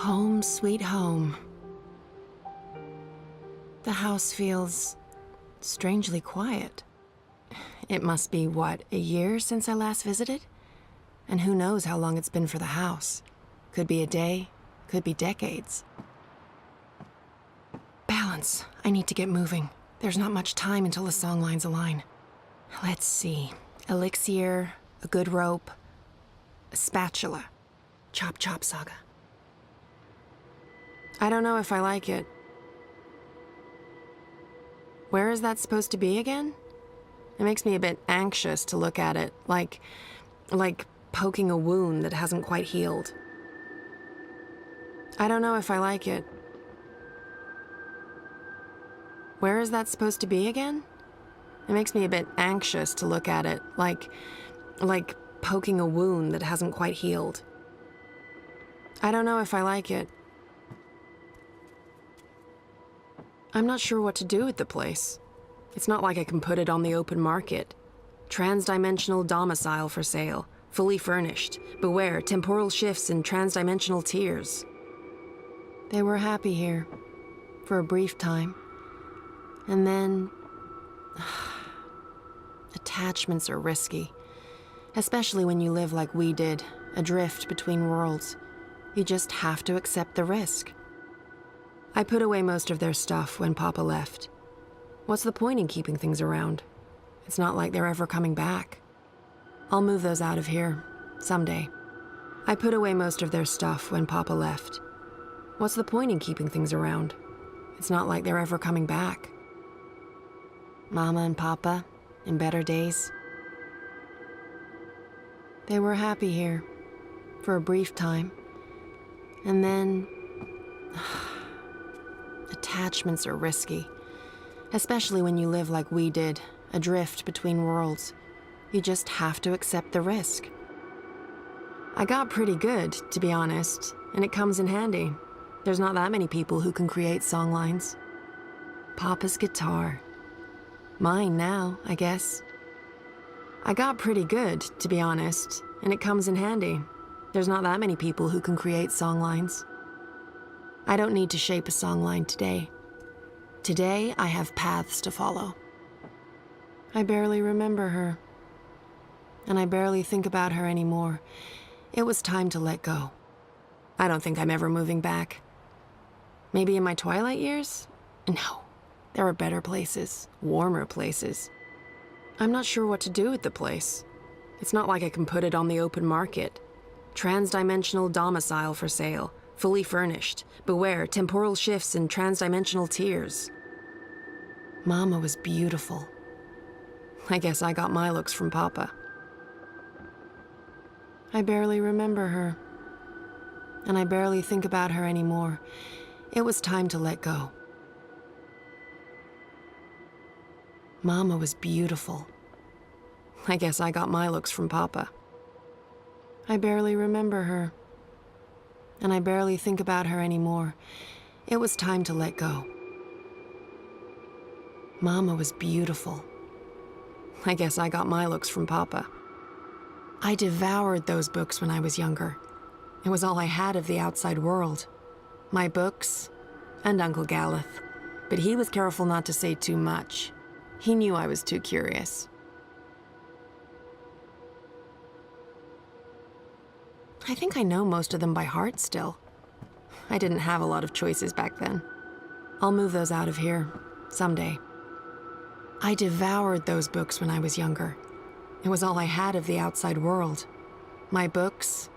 Home sweet home. The house feels strangely quiet. It must be, what, a year since I last visited? And who knows how long it's been for the house. Could be a day, could be decades. Balance. I need to get moving. There's not much time until the song lines align. Let's see. Elixir, a good rope, a spatula. Chop chop, Saga. I don't know if I like it. Where is that supposed to be again? It makes me a bit anxious to look at it, like poking a wound that hasn't quite healed. I don't know if I like it. Where is that supposed to be again? It makes me a bit anxious to look at it, like poking a wound that hasn't quite healed. I don't know if I like it. I'm not sure what to do with the place. It's not like I can put it on the open market. Transdimensional domicile for sale, fully furnished. Beware, temporal shifts and transdimensional tears. They were happy here, for a brief time. And then... attachments are risky. Especially when you live like we did, adrift between worlds. You just have to accept the risk. I put away most of their stuff when Papa left. What's the point in keeping things around? It's not like they're ever coming back. I'll move those out of here, someday. I put away most of their stuff when Papa left. What's the point in keeping things around? It's not like they're ever coming back. Mama and Papa, in better days. They were happy here, for a brief time. And then... attachments are risky. Especially when you live like we did, adrift between worlds. You just have to accept the risk. I got pretty good, to be honest, and it comes in handy. There's not that many people who can create songlines. Papa's guitar. Mine now, I guess. I got pretty good, to be honest, and it comes in handy. There's not that many people who can create songlines. I don't need to shape a songline today. Today, I have paths to follow. I barely remember her. And I barely think about her anymore. It was time to let go. I don't think I'm ever moving back. Maybe in my twilight years? No. There are better places, warmer places. I'm not sure what to do with the place. It's not like I can put it on the open market. Transdimensional domicile for sale, fully furnished. Beware, temporal shifts and transdimensional tears. Mama was beautiful. I guess I got my looks from Papa. I barely remember her. And I barely think about her anymore. It was time to let go. Mama was beautiful. I guess I got my looks from Papa. I barely remember her. And I barely think about her anymore. It was time to let go. Mama was beautiful. I guess I got my looks from Papa. I devoured those books when I was younger. It was all I had of the outside world. My books and Uncle Galeth. But he was careful not to say too much. He knew I was too curious. I think I know most of them by heart still. I didn't have a lot of choices back then. I'll move those out of here, someday. I devoured those books when I was younger. It was all I had of the outside world. My books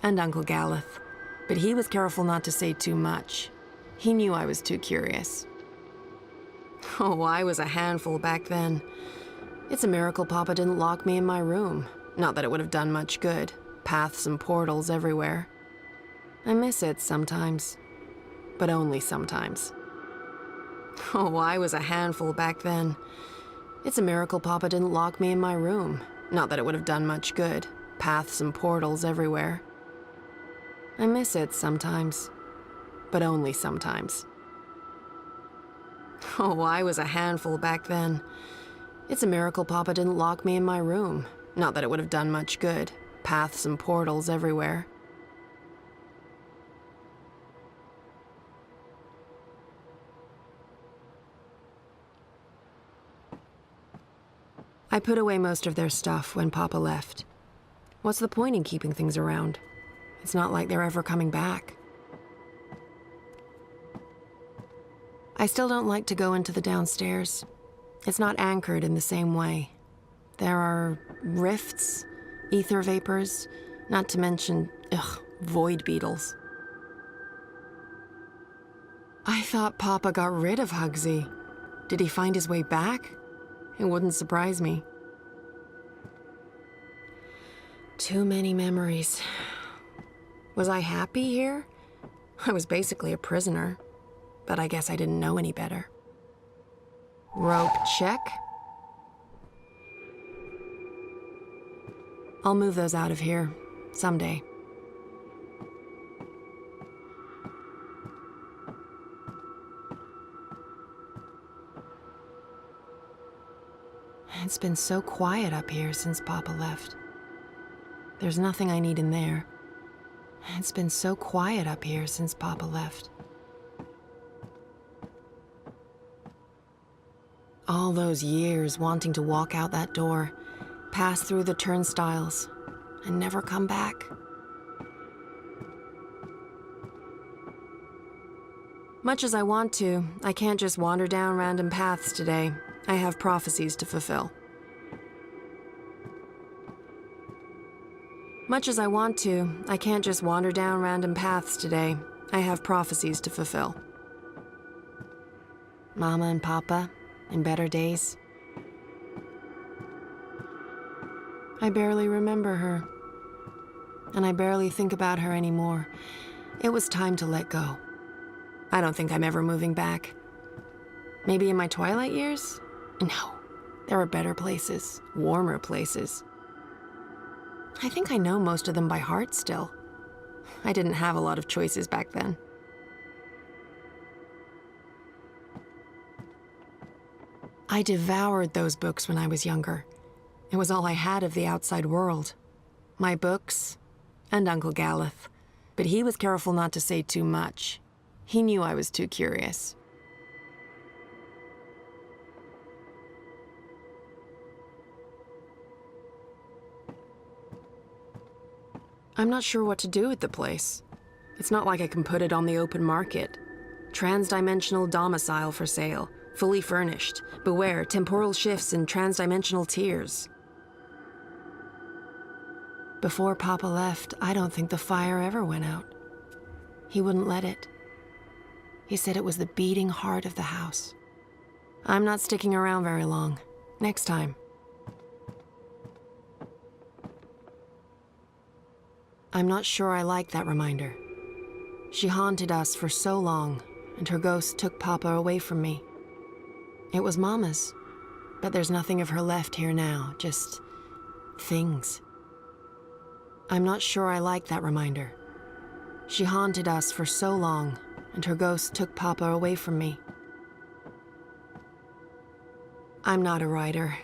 and Uncle Galeth. But he was careful not to say too much. He knew I was too curious. Oh, I was a handful back then. It's a miracle Papa didn't lock me in my room. Not that it would have done much good. Paths and portals everywhere. I miss it sometimes, but only sometimes. Oh, I was a handful back then. It's a miracle Papa didn't lock me in my room. Not that it would have done much good. Paths and portals everywhere. I miss it sometimes, but only sometimes. Oh, I was a handful back then. It's a miracle Papa didn't lock me in my room. Not that it would have done much good. Paths and portals everywhere. I put away most of their stuff when Papa left. What's the point in keeping things around? It's not like they're ever coming back. I still don't like to go into the downstairs. It's not anchored in the same way. There are rifts, ether vapors, not to mention, void beetles. I thought Papa got rid of Hugsy. Did he find his way back? It wouldn't surprise me. Too many memories. Was I happy here? I was basically a prisoner, but I guess I didn't know any better. Rope check. I'll move those out of here someday. It's been so quiet up here since Papa left. There's nothing I need in there. It's been so quiet up here since Papa left. All those years wanting to walk out that door, pass through the turnstiles, and never come back. Much as I want to, I can't just wander down random paths today. I have prophecies to fulfill. Much as I want to, I can't just wander down random paths today. I have prophecies to fulfill. Mama and Papa, in better days. I barely remember her, and I barely think about her anymore. It was time to let go. I don't think I'm ever moving back. Maybe in my twilight years? No, there are better places, warmer places. I think I know most of them by heart still. I didn't have a lot of choices back then. I devoured those books when I was younger. It was all I had of the outside world. My books and Uncle Galeth. But he was careful not to say too much. He knew I was too curious. I'm not sure what to do with the place. It's not like I can put it on the open market. Transdimensional domicile for sale, fully furnished. Beware temporal shifts and transdimensional tears. Before Papa left, I don't think the fire ever went out. He wouldn't let it. He said it was the beating heart of the house. I'm not sticking around very long. Next time. I'm not sure I like that reminder. She haunted us for so long, and her ghost took Papa away from me. It was Mama's, but there's nothing of her left here now, just things. I'm not sure I like that reminder. She haunted us for so long, and her ghost took Papa away from me. I'm not a writer.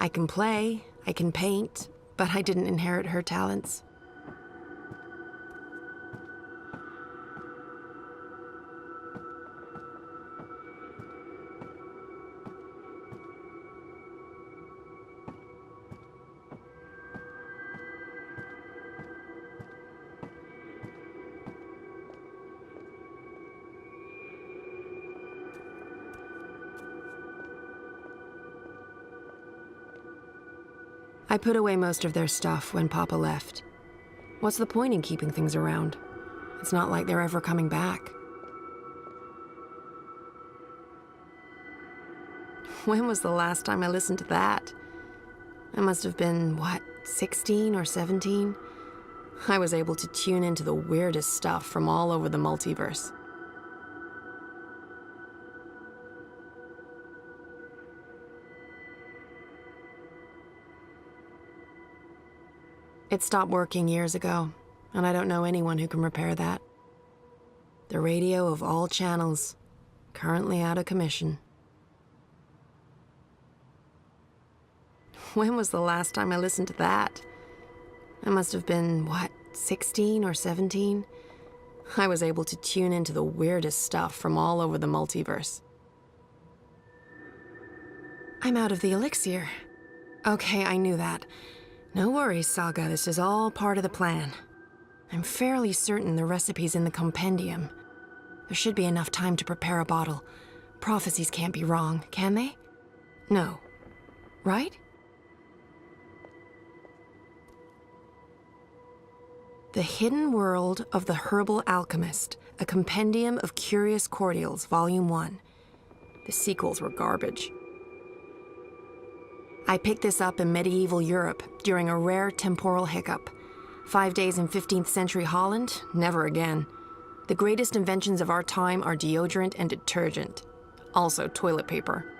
I can play, I can paint, but I didn't inherit her talents. I put away most of their stuff when Papa left. What's the point in keeping things around? It's not like they're ever coming back. When was the last time I listened to that? I must have been, 16 or 17? I was able to tune into the weirdest stuff from all over the multiverse. It stopped working years ago, and I don't know anyone who can repair that. The radio of all channels, currently out of commission. When was the last time I listened to that? I must have been, 16 or 17? I was able to tune into the weirdest stuff from all over the multiverse. I'm out of the elixir. Okay, I knew that. No worries, Saga. This is all part of the plan. I'm fairly certain the recipe's in the compendium. There should be enough time to prepare a bottle. Prophecies can't be wrong, can they? No. Right? The Hidden World of the Herbal Alchemist, a compendium of curious cordials, Volume 1. The sequels were garbage. I picked this up in medieval Europe during a rare temporal hiccup. 5 days in 15th century Holland? Never again. The greatest inventions of our time are deodorant and detergent. Also toilet paper.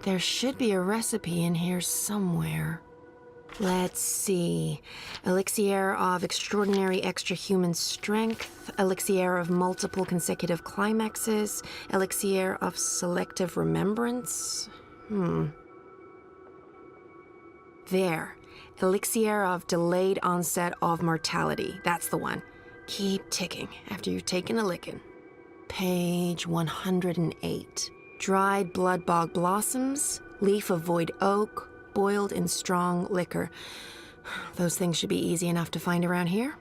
There should be a recipe in here somewhere. Let's see. Elixir of extraordinary extra-human strength, elixir of multiple consecutive climaxes, elixir of selective remembrance. There. Elixir of delayed onset of mortality. That's the one. Keep ticking after you've taken a licking. Page 108. Dried blood bog blossoms, leaf of void oak, boiled in strong liquor. Those things should be easy enough to find around here.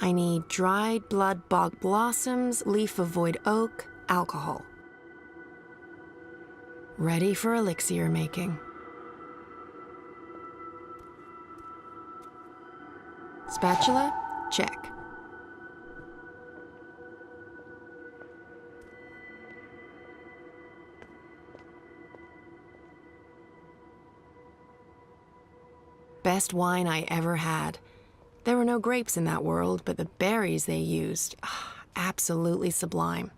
I need dried blood bog blossoms, leaf of void oak, alcohol. Ready for elixir making. Spatula? Check. Best wine I ever had. There were no grapes in that world, but the berries they used, absolutely sublime.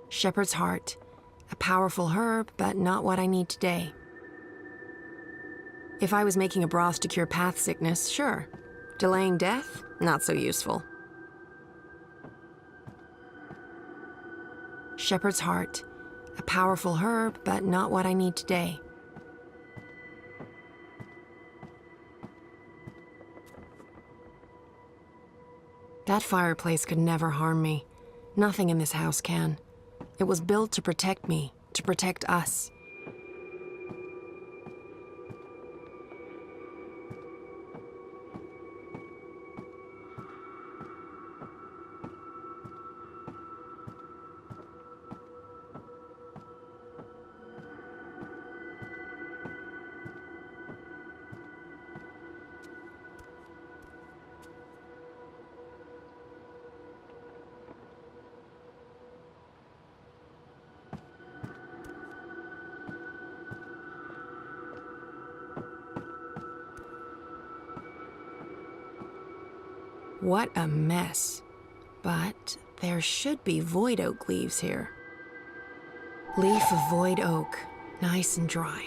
Shepherd's heart. A powerful herb, but not what I need today. If I was making a broth to cure path sickness, sure. Delaying death? Not so useful. Shepherd's heart. A powerful herb, but not what I need today. That fireplace could never harm me. Nothing in this house can. It was built to protect me, to protect us. What a mess. But there should be void oak leaves here. Leaf of void oak, nice and dry.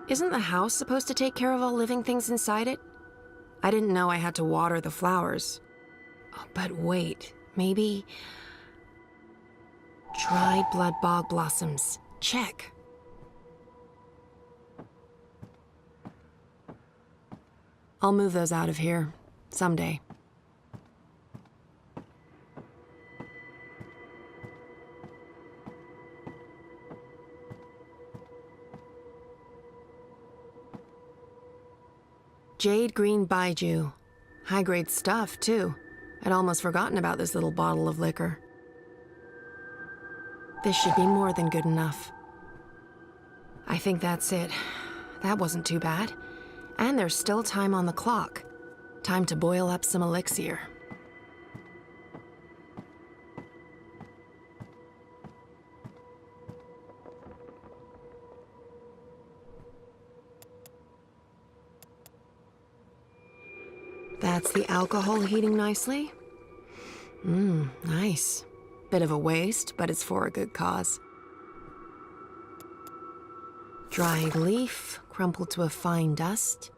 Isn't the house supposed to take care of all living things inside it? I didn't know I had to water the flowers. Oh, but wait, maybe... Dried blood bog blossoms. Check. I'll move those out of here someday. Jade green baijiu. High-grade stuff, too. I'd almost forgotten about this little bottle of liquor. This should be more than good enough. I think that's it. That wasn't too bad. And there's still time on the clock. Time to boil up some elixir. That's the alcohol heating nicely. Nice. Bit of a waste, but it's for a good cause. Dried leaf, crumpled to a fine dust.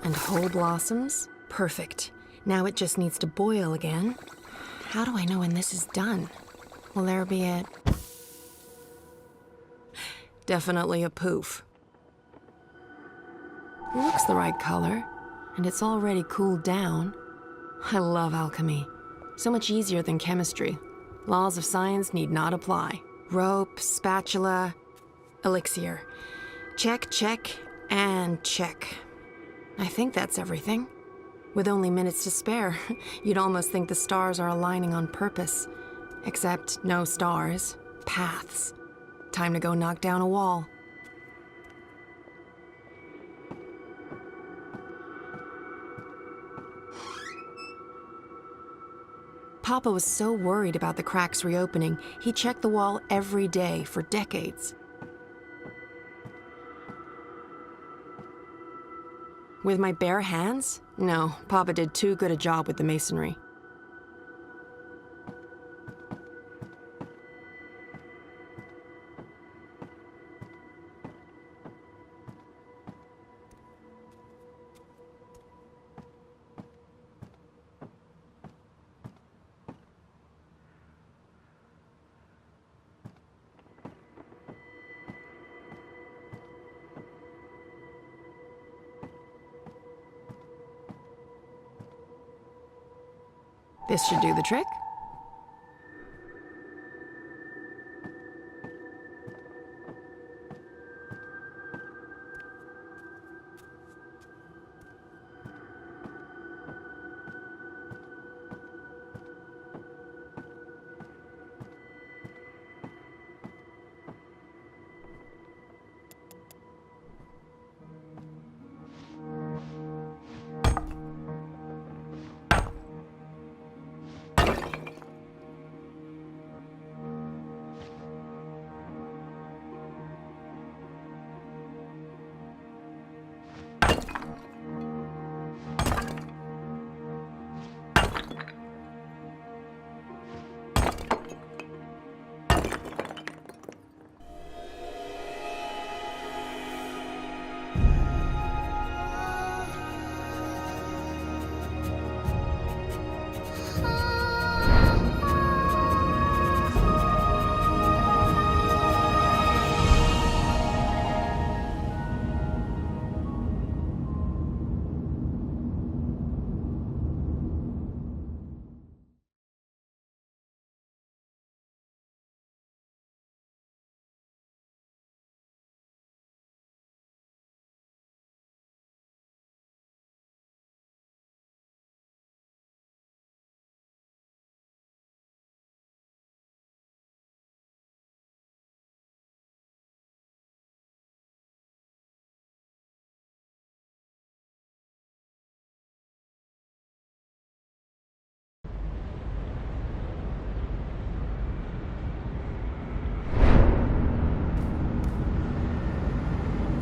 And whole blossoms. Perfect. Now it just needs to boil again. How do I know when this is done? Will there be a... Definitely a poof. Looks the right color, and it's already cooled down. I love alchemy. So much easier than chemistry. Laws of science need not apply. Rope, spatula, elixir. Check, check, and check. I think that's everything. With only minutes to spare, you'd almost think the stars are aligning on purpose. Except no stars, paths. Time to go knock down a wall. Papa was so worried about the cracks reopening, he checked the wall every day for decades. With my bare hands? No, Papa did too good a job with the masonry. This should do the trick.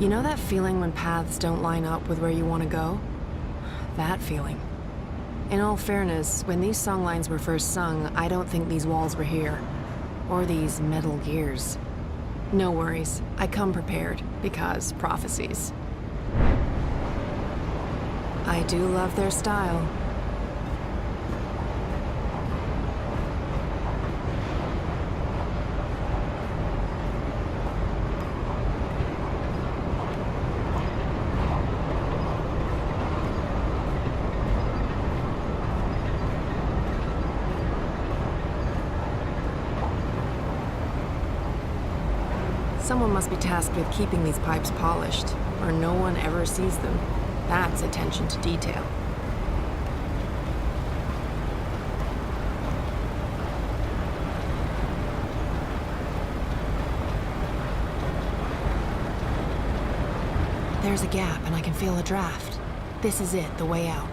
You know that feeling when paths don't line up with where you want to go? That feeling. In all fairness, when these songlines were first sung, I don't think these walls were here. Or these metal gears. No worries, I come prepared, because prophecies. I do love their style. Someone must be tasked with keeping these pipes polished, or no one ever sees them. That's attention to detail. There's a gap, and I can feel a draft. This is it, the way out.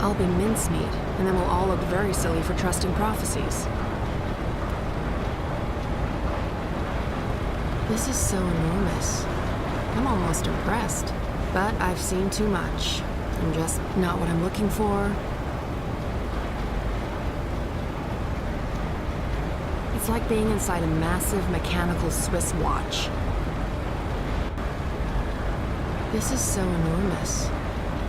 I'll be mincemeat, and then we'll all look very silly for trusting prophecies. This is so enormous. I'm almost impressed, but I've seen too much. I'm just not what I'm looking for. It's like being inside a massive mechanical Swiss watch. This is so enormous.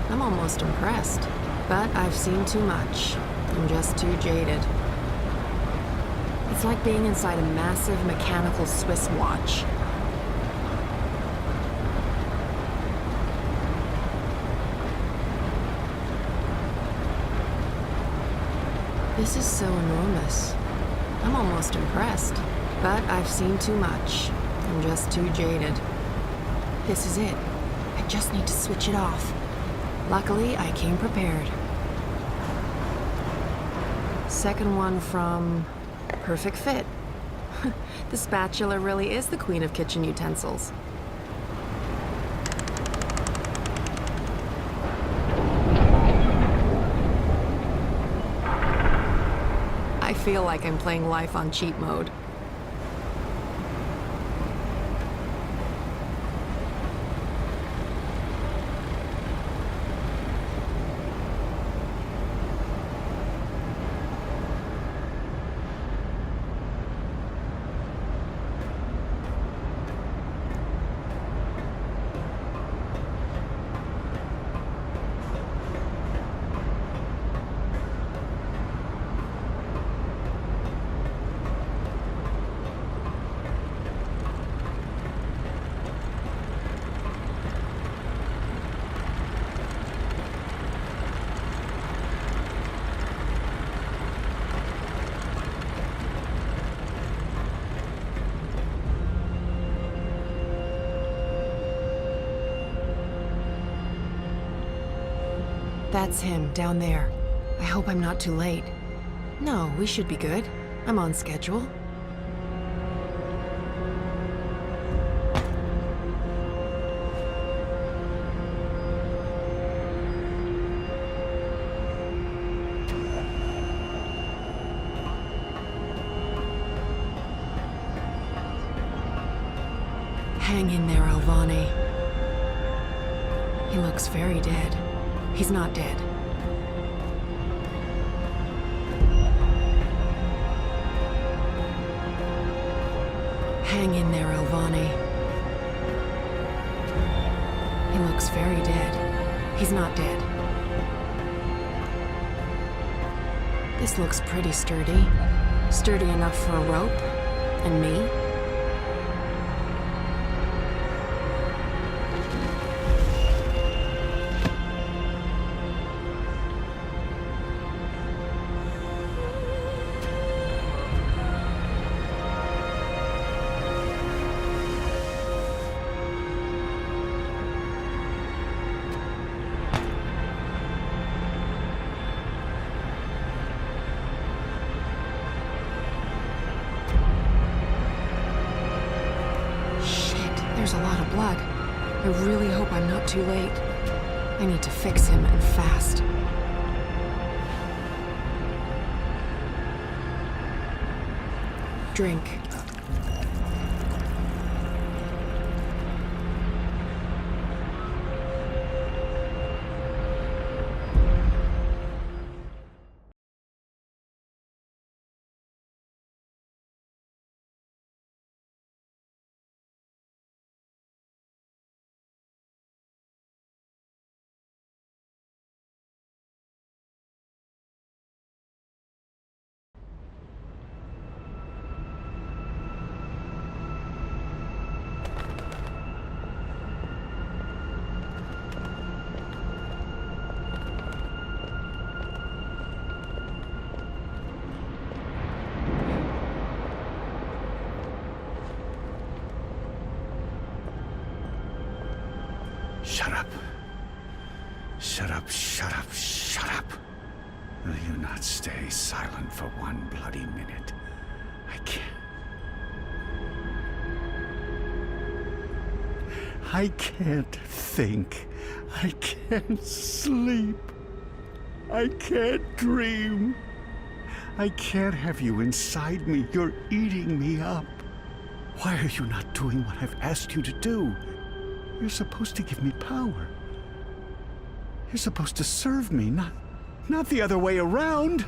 I'm almost impressed, but I've seen too much. I'm just too jaded. It's like being inside a massive mechanical Swiss watch. This is so enormous. I'm almost impressed, but I've seen too much. I'm just too jaded. This is it. I just need to switch it off. Luckily, I came prepared. Second one from Perfect Fit. The spatula really is the queen of kitchen utensils. I feel like I'm playing life on cheat mode. That's him, down there. I hope I'm not too late. No, we should be good. I'm on schedule. Hang in there, Avaline. He looks very dead. He's not dead. Hang in there, Avaline. He looks very dead. He's not dead. This looks pretty sturdy. Sturdy enough for a rope. And me. There's a lot of blood. I really hope I'm not too late. I need to fix him, and fast. Drink. Shut up. Shut up, shut up, shut up. Will you not stay silent for one bloody minute? I can't. I can't think. I can't sleep. I can't dream. I can't have you inside me. You're eating me up. Why are you not doing what I've asked you to do? You're supposed to give me power. You're supposed to serve me, not the other way around.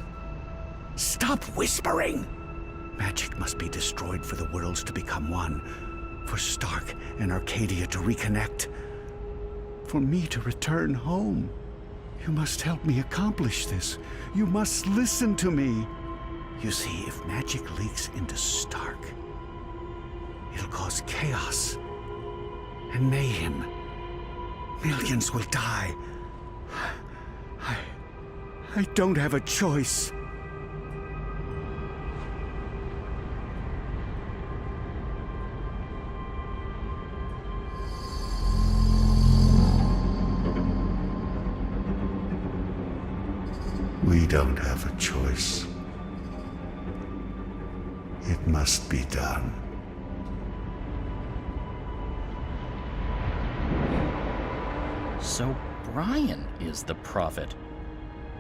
Stop whispering! Magic must be destroyed for the worlds to become one. For Stark and Arcadia to reconnect. For me to return home. You must help me accomplish this. You must listen to me. You see, if magic leaks into Stark, it'll cause chaos and mayhem. Millions will die. I don't have a choice. We don't have a choice. It must be done. So Brian is the prophet.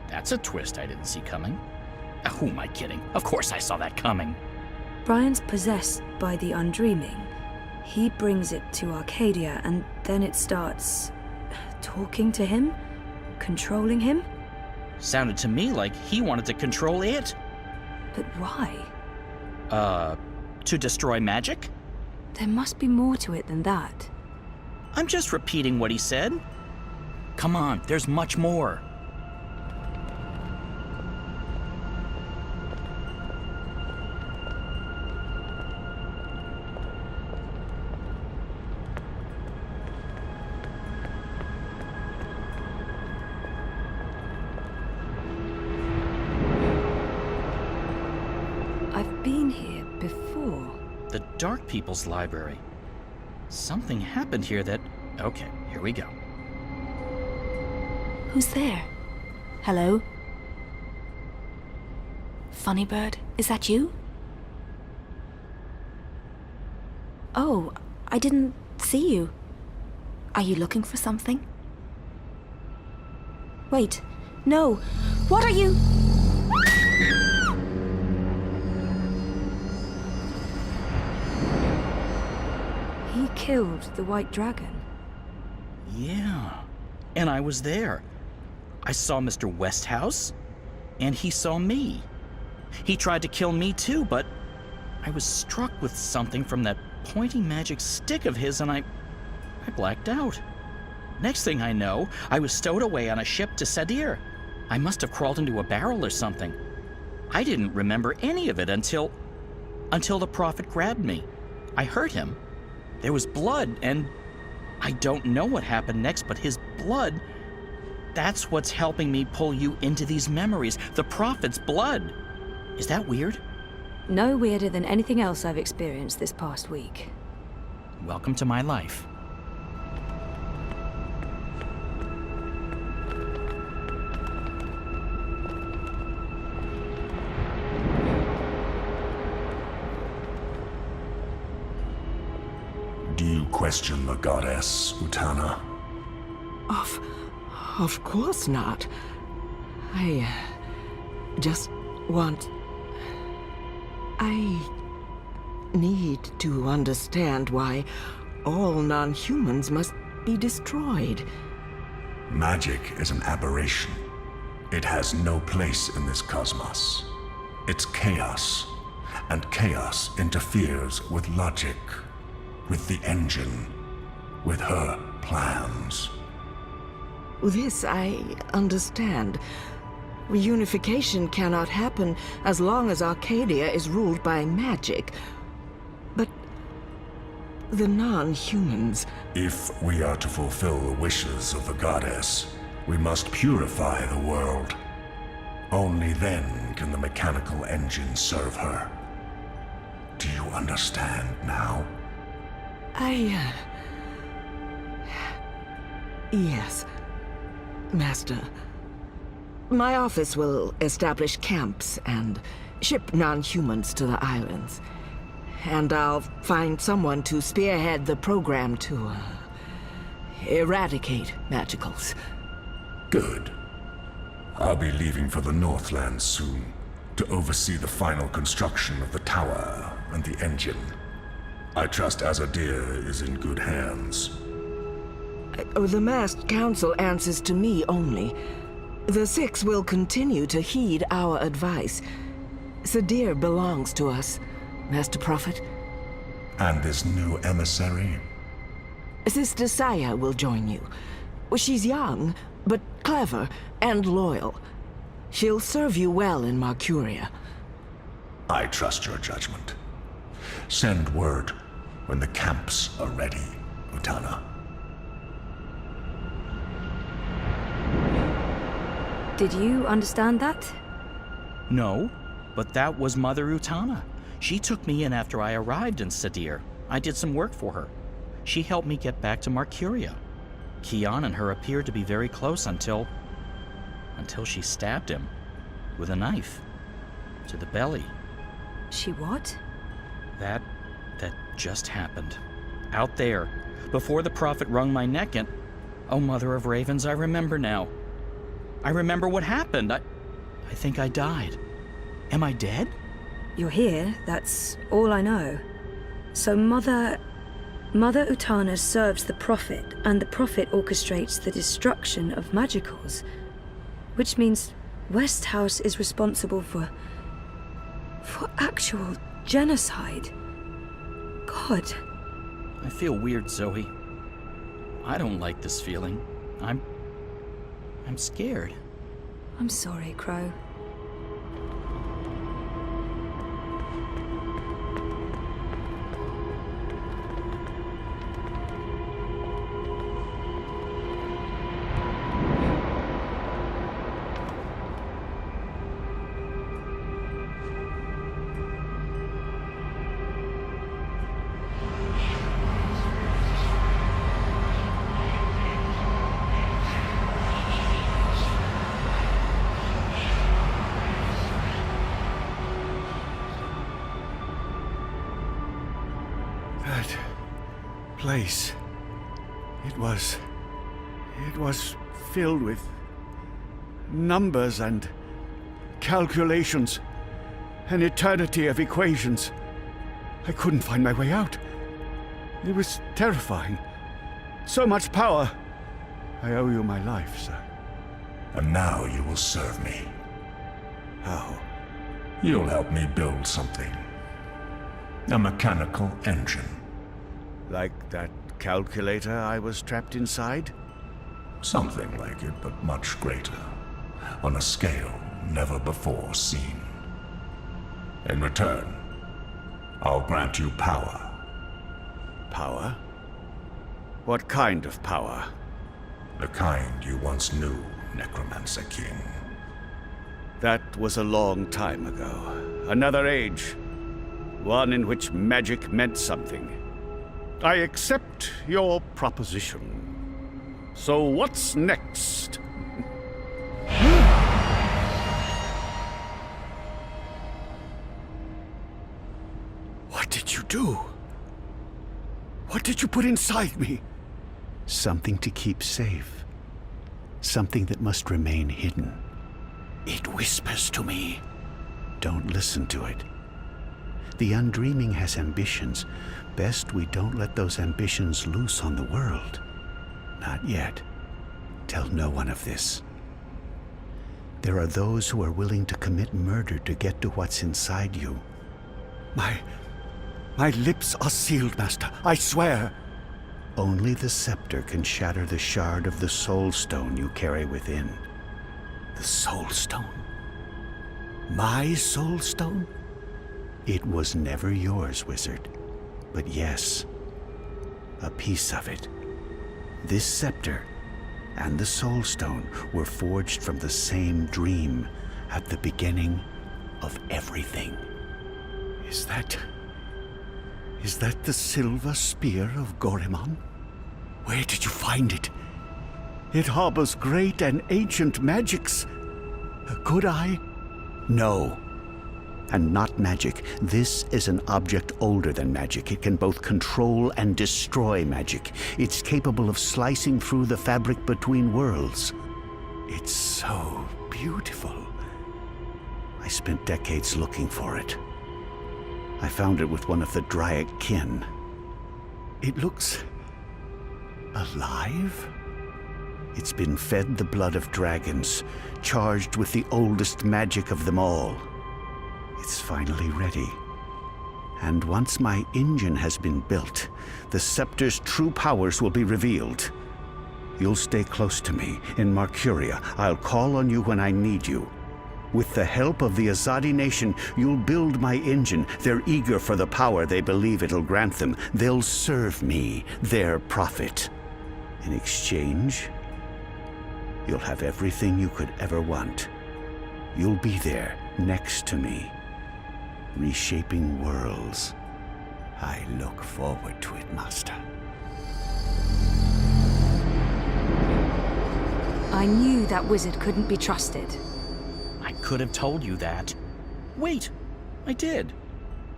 That's a twist I didn't see coming. Who am I kidding? Of course I saw that coming. Brian's possessed by the undreaming. He brings it to Arcadia, and then it starts talking to him? Controlling him? Sounded to me like he wanted to control it. But why? To destroy magic? There must be more to it than that. I'm just repeating what he said. Come on, there's much more. I've been here before. The Dark People's Library. Something happened here that... Okay, here we go. Who's there? Hello? Funny Bird, is that you? Oh, I didn't see you. Are you looking for something? Wait, no. What are you? He killed the White Dragon. Yeah, and I was there. I saw Mr. Westhouse, and he saw me. He tried to kill me too, but I was struck with something from that pointing magic stick of his, and I blacked out. Next thing I know, I was stowed away on a ship to Sadir. I must have crawled into a barrel or something. I didn't remember any of it until the prophet grabbed me. I hurt him. There was blood, and I don't know what happened next, but his blood, that's what's helping me pull you into these memories. The prophet's blood. Is that weird? No weirder than anything else I've experienced this past week. Welcome to my life. Do you question the goddess, Utana? Of course not. I just want... I need to understand why all non-humans must be destroyed. Magic is an aberration. It has no place in this cosmos. It's chaos, and chaos interferes with logic, with the engine, with her plans. This I understand. Reunification cannot happen as long as Arcadia is ruled by magic. But the non-humans... If we are to fulfill the wishes of the goddess, we must purify the world. Only then can the mechanical engine serve her. Do you understand now? Yes, Master. My office will establish camps and ship non-humans to the islands. And I'll find someone to spearhead the program to eradicate magicals. Good. I'll be leaving for the Northlands soon, to oversee the final construction of the tower and the engine. I trust Azadir is in good hands. The masked council answers to me only. The Six will continue to heed our advice. Sadir belongs to us, Master Prophet. And this new emissary? Sister Saya will join you. She's young, but clever and loyal. She'll serve you well in Marcuria. I trust your judgment. Send word when the camps are ready, Utana. Did you understand that? No, but that was Mother Utana. She took me in after I arrived in Sadir. I did some work for her. She helped me get back to Marcuria. Kian and her appeared to be very close until she stabbed him with a knife to the belly. She what? That just happened. Out there, before the Prophet wrung my neck and... Oh, Mother of Ravens, I remember now. I remember what happened. I think I died. Am I dead? You're here, that's all I know. So Mother Utana serves the Prophet, and the Prophet orchestrates the destruction of magicals. Which means Westhouse is responsible for actual genocide. God. I feel weird, Zoe. I don't like this feeling. I'm scared. I'm sorry, Crow. That place, it was filled with numbers and calculations, an eternity of equations. I couldn't find my way out. It was terrifying. So much power. I owe you my life, sir. And now you will serve me. How? You'll help me build something. A mechanical engine. Like that calculator I was trapped inside? Something like it, but much greater. On a scale never before seen. In return, I'll grant you power. Power? What kind of power? The kind you once knew, Necromancer King. That was a long time ago. Another age. One in which magic meant something. I accept your proposition. So what's next? What did you do? What did you put inside me? Something to keep safe. Something that must remain hidden. It whispers to me. Don't listen to it. The Undreaming has ambitions. Best we don't let those ambitions loose on the world. Not yet. Tell no one of this. There are those who are willing to commit murder to get to what's inside you. My lips are sealed, Master. I swear. Only the scepter can shatter the shard of the Soul Stone you carry within. The Soul Stone? My Soul Stone? It was never yours, wizard. But yes, a piece of it. This scepter and the Soul Stone were forged from the same dream at the beginning of everything. Is that the silver spear of Gorimon? Where did you find it? It harbors great and ancient magics. Could I? No. And not magic. This is an object older than magic. It can both control and destroy magic. It's capable of slicing through the fabric between worlds. It's so beautiful. I spent decades looking for it. I found it with one of the Dryad kin. It looks alive? It's been fed the blood of dragons, charged with the oldest magic of them all. It's finally ready. And once my engine has been built, the scepter's true powers will be revealed. You'll stay close to me. In Marcuria, I'll call on you when I need you. With the help of the Azadi nation, you'll build my engine. They're eager for the power they believe it'll grant them. They'll serve me, their prophet. In exchange, you'll have everything you could ever want. You'll be there, next to me, reshaping worlds. I look forward to it, Master. I knew that wizard couldn't be trusted. I could have told you that. Wait, I did.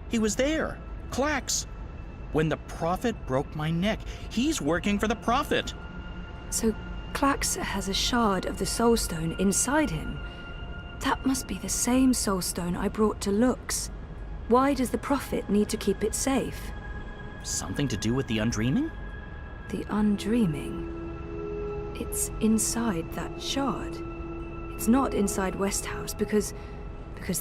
He was there, Clax. When the Prophet broke my neck, he's working for the Prophet. So Clax has a shard of the Soul Stone inside him. That must be the same Soul Stone I brought to Lux. Why does the Prophet need to keep it safe? Something to do with the Undreaming? The Undreaming. It's inside that shard. It's not inside Westhouse because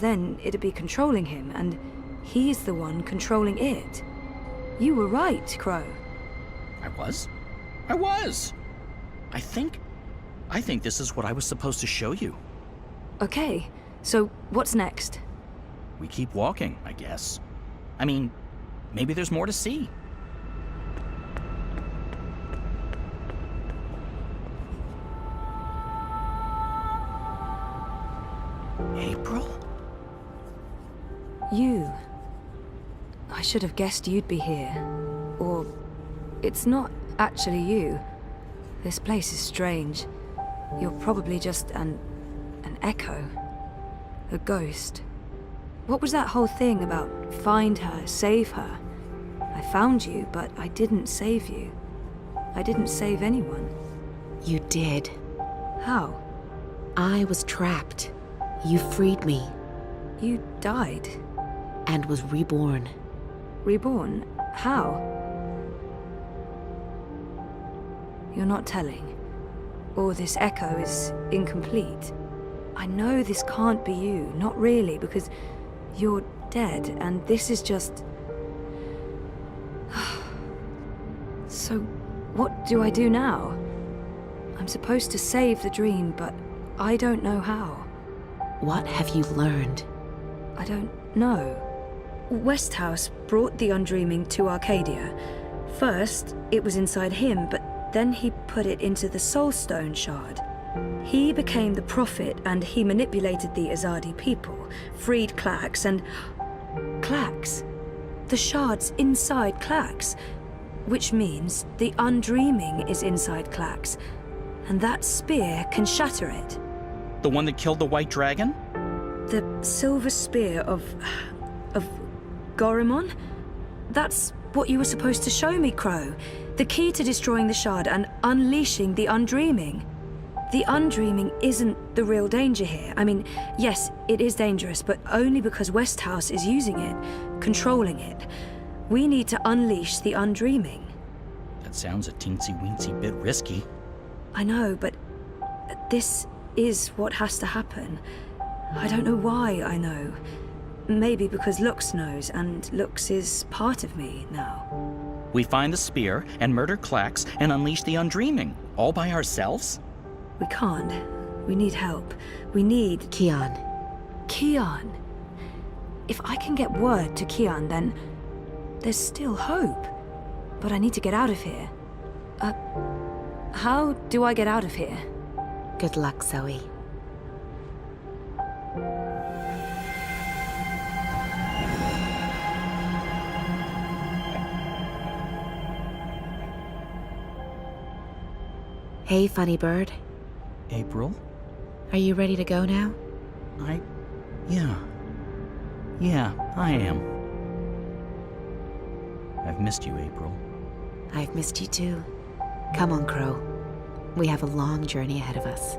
then it'd be controlling him, and he's the one controlling it. You were right, Crow. I was? I think this is what I was supposed to show you. Okay, so what's next? We keep walking, I guess. I mean, maybe there's more to see. April? You. I should have guessed you'd be here. Or it's not actually you. This place is strange. You're probably just an echo. A ghost. What was that whole thing about find her, save her? I found you, but I didn't save you. I didn't save anyone. You did. How? I was trapped. You freed me. You died. And was reborn. Reborn? How? You're not telling. Or this echo is incomplete. I know this can't be you, not really, because you're dead, and this is just... So, what do I do now? I'm supposed to save the dream, but I don't know how. What have you learned? I don't know. Westhouse brought the Undreaming to Arcadia. First, it was inside him, but then he put it into the Soul Stone shard. He became the Prophet, and he manipulated the Azadi people, freed Clax, and... Clax? The shard's inside Clax, which means the Undreaming is inside Clax, and that spear can shatter it. The one that killed the White Dragon? The silver spear of Gorimon? That's what you were supposed to show me, Crow. The key to destroying the shard and unleashing the Undreaming. The Undreaming isn't the real danger here. I mean, yes, it is dangerous, but only because Westhouse is using it, controlling it. We need to unleash the Undreaming. That sounds a teensy-weensy bit risky. I know, but this is what has to happen. I don't know why I know. Maybe because Lux knows, and Lux is part of me now. We find the spear and murder Clax and unleash the Undreaming, all by ourselves? We can't. We need help. We need... Kian. Kian. If I can get word to Kian, then there's still hope. But I need to get out of here. How do I get out of here? Good luck, Zoe. Hey, funny bird. April? Are you ready to go now? Yeah, I am. I've missed you, April. I've missed you too. Come on, Crow. We have a long journey ahead of us.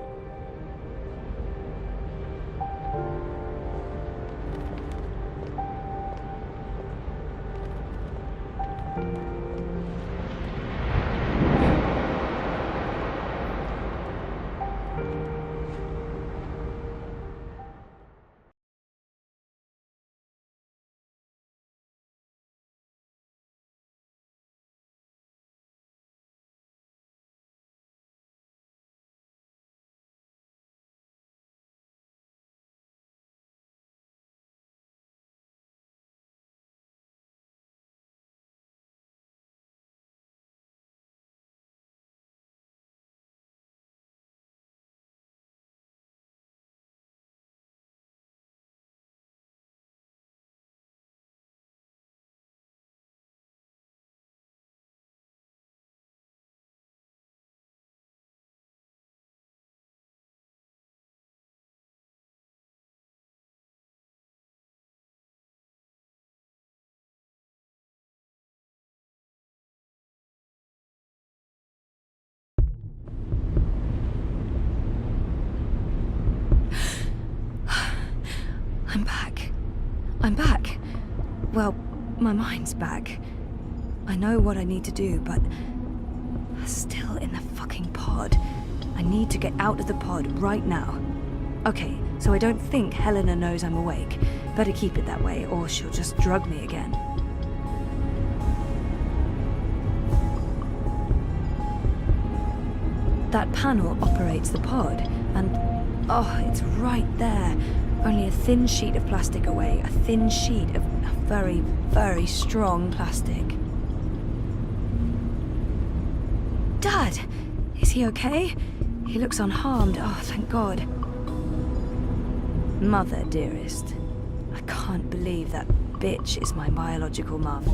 I'm back. Well, my mind's back. I know what I need to do, but I'm still in the fucking pod. I need to get out of the pod right now. Okay, so I don't think Helena knows I'm awake. Better keep it that way, or she'll just drug me again. That panel operates the pod, and oh, it's right there. Only a thin sheet of plastic away, a thin sheet of very, very strong plastic. Dad! Is he okay? He looks unharmed. Oh, thank God. Mother, dearest. I can't believe that bitch is my biological mum.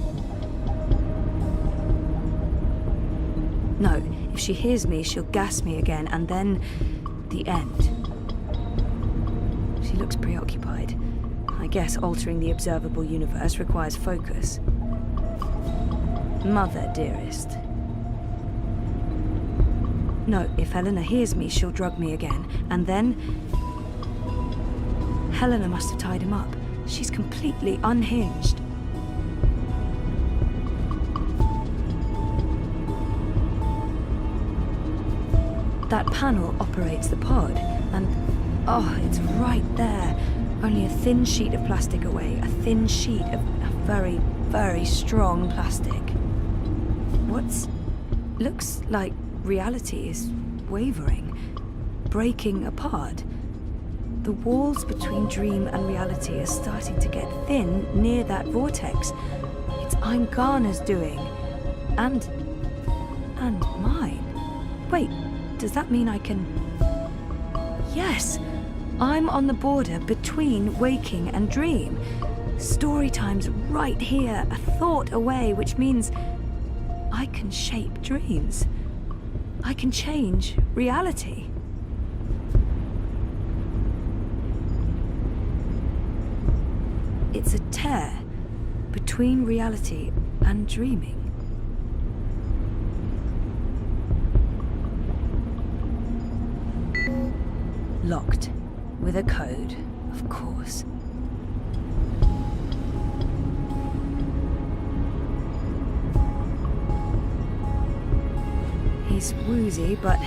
No, if she hears me, she'll gas me again, and then the end. She looks preoccupied. I guess altering the observable universe requires focus. Mother, dearest. No, if Helena hears me, she'll drug me again, and then... Helena must have tied him up. She's completely unhinged. That panel operates the pod, and oh, it's right there. Only a thin sheet of plastic away, a thin sheet of very, very strong plastic. What's... looks like reality is wavering, breaking apart. The walls between dream and reality are starting to get thin near that vortex. It's Eingana's doing. And mine. Wait, does that mean I can... Yes! I'm on the border between waking and dream. Story time's right here, a thought away, which means I can shape dreams. I can change reality. It's a tear between reality and dreaming. Locked. With a code, of course. He's woozy, but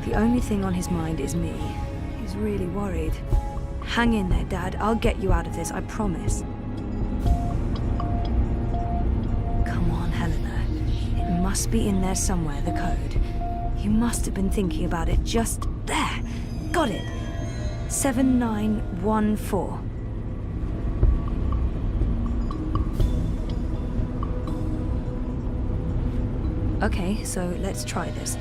the only thing on his mind is me. He's really worried. Hang in there, Dad. I'll get you out of this, I promise. Come on, Helena. It must be in there somewhere, the code. You must have been thinking about it just there. Got it. 7914. Okay, so let's try this.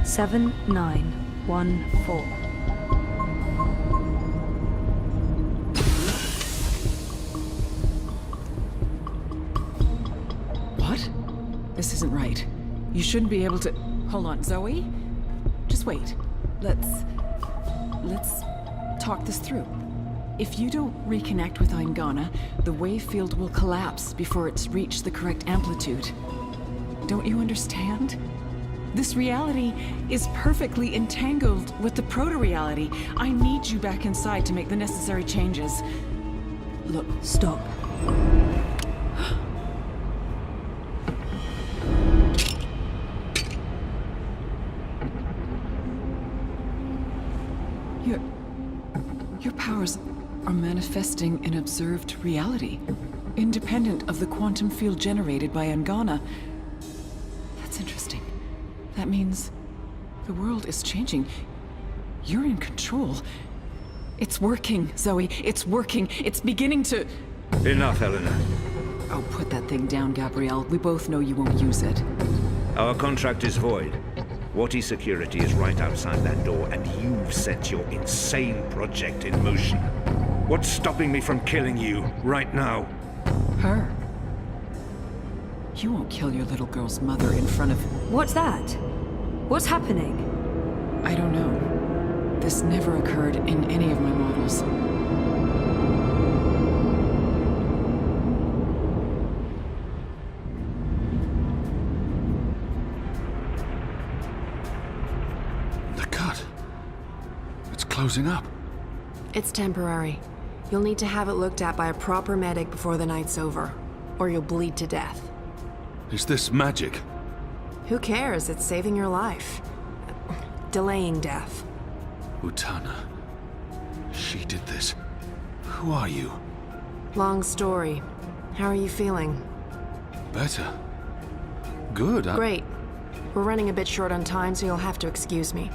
7914. What? This isn't right. You shouldn't be able to... Hold on, Zoe? Just wait. Let's talk this through. If you don't reconnect with Eingana, the wave field will collapse before it's reached the correct amplitude. Don't you understand? This reality is perfectly entangled with the proto-reality. I need you back inside to make the necessary changes. Look, Stop. Your powers are manifesting an observed reality, independent of the quantum field generated by Eingana. That's interesting. That means the world is changing. You're in control. It's working, Zoe. It's working. It's beginning to... Enough, Helena. Oh, put that thing down, Gabrielle. We both know you won't use it. Our contract is void. Wati security is right outside that door, and you've set your insane project in motion. What's stopping me from killing you right now? Her. You won't kill your little girl's mother in front of... What's that? What's happening? I don't know. This never occurred in any of my models. The cut. It's closing up. It's temporary. You'll need to have it looked at by a proper medic before the night's over, or you'll bleed to death. Is this magic? Who cares? It's saving your life. Delaying death. Utana. She did this. Who are you? Long story. How are you feeling? Better. Good. Great. We're running a bit short on time, so you'll have to excuse me.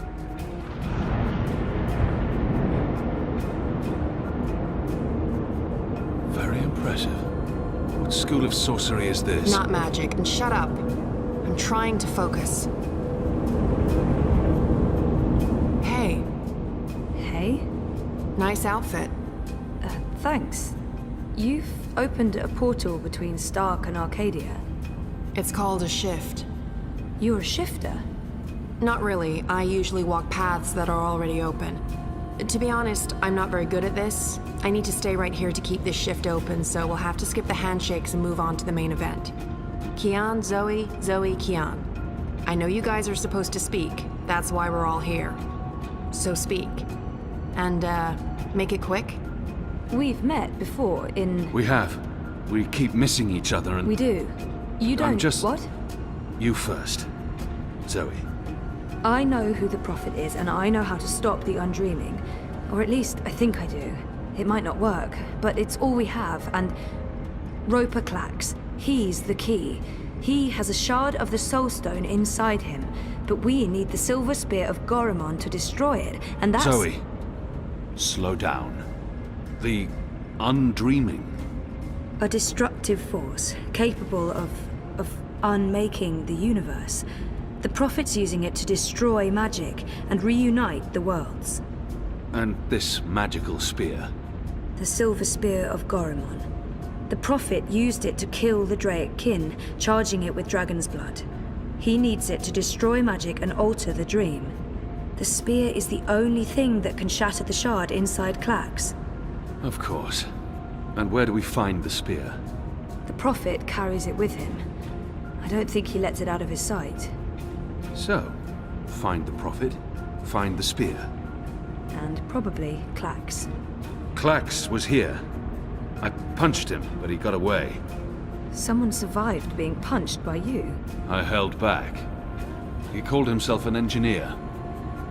Very impressive. What school of sorcery is this? Not magic, and shut up. I'm trying to focus. Hey. Hey? Nice outfit. Thanks. You've opened a portal between Stark and Arcadia. It's called a shift. You're a shifter? Not really. I usually walk paths that are already open. To be honest, I'm not very good at this. I need to stay right here to keep this shift open, so we'll have to skip the handshakes and move on to the main event. Kian, Zoe, Zoe, Kian. I know you guys are supposed to speak. That's why we're all here. So speak. And, make it quick. We've met before in... We have. We keep missing each other and... We do. You don't... What? You first. Zoe. I know who the Prophet is, and I know how to stop the Undreaming. Or at least, I think I do. It might not work, but it's all we have, and... Roper Clax. He's the key. He has a shard of the Soul Stone inside him, but we need the Silver Spear of Gorimon to destroy it, and that's... Zoe. Slow down. The Undreaming. A destructive force, capable of unmaking the universe. The Prophet's using it to destroy magic and reunite the worlds. And this magical spear? The Silver Spear of Gorimon. The Prophet used it to kill the Draic kin, charging it with dragon's blood. He needs it to destroy magic and alter the dream. The spear is the only thing that can shatter the shard inside Clax. Of course. And where do we find the spear? The Prophet carries it with him. I don't think he lets it out of his sight. So, find the Prophet, find the spear. And probably Clax. Clax was here. I punched him, but he got away. Someone survived being punched by you. I held back. He called himself an engineer.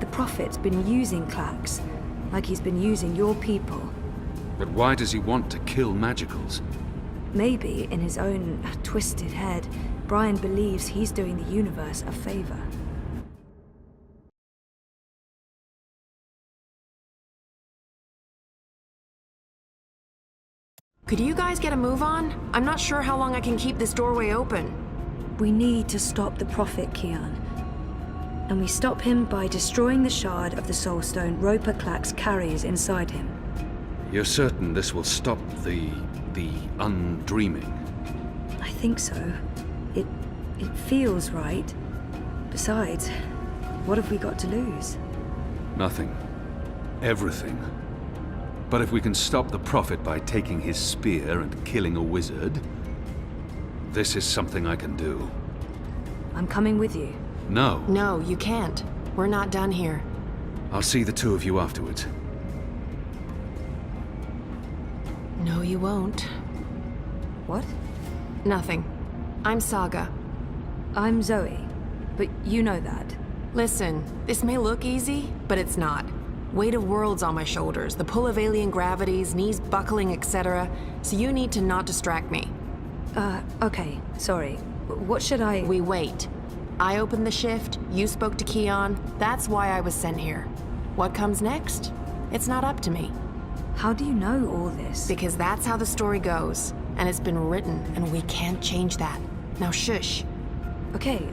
The Prophet's been using Clax, like he's been using your people. But why does he want to kill magicals? Maybe, in his own twisted head, Brian believes he's doing the universe a favor. Could you guys get a move on? I'm not sure how long I can keep this doorway open. We need to stop the Prophet, Kian. And we stop him by destroying the shard of the Soul Stone Roper Clax carries inside him. You're certain this will stop the Undreaming? I think so. It feels right. Besides, what have we got to lose? Nothing. Everything. But if we can stop the Prophet by taking his spear and killing a wizard, this is something I can do. I'm coming with you. No. No, you can't. We're not done here. I'll see the two of you afterwards. No, you won't. What? Nothing. I'm Saga. I'm Zoe, but you know that. Listen, this may look easy, but it's not. Weight of worlds on my shoulders, the pull of alien gravities, knees buckling, etc. So you need to not distract me. Okay, sorry. What should I... We wait. I opened the shift, you spoke to Kian, that's why I was sent here. What comes next? It's not up to me. How do you know all this? Because that's how the story goes, and it's been written, and we can't change that. Now shush. Okay.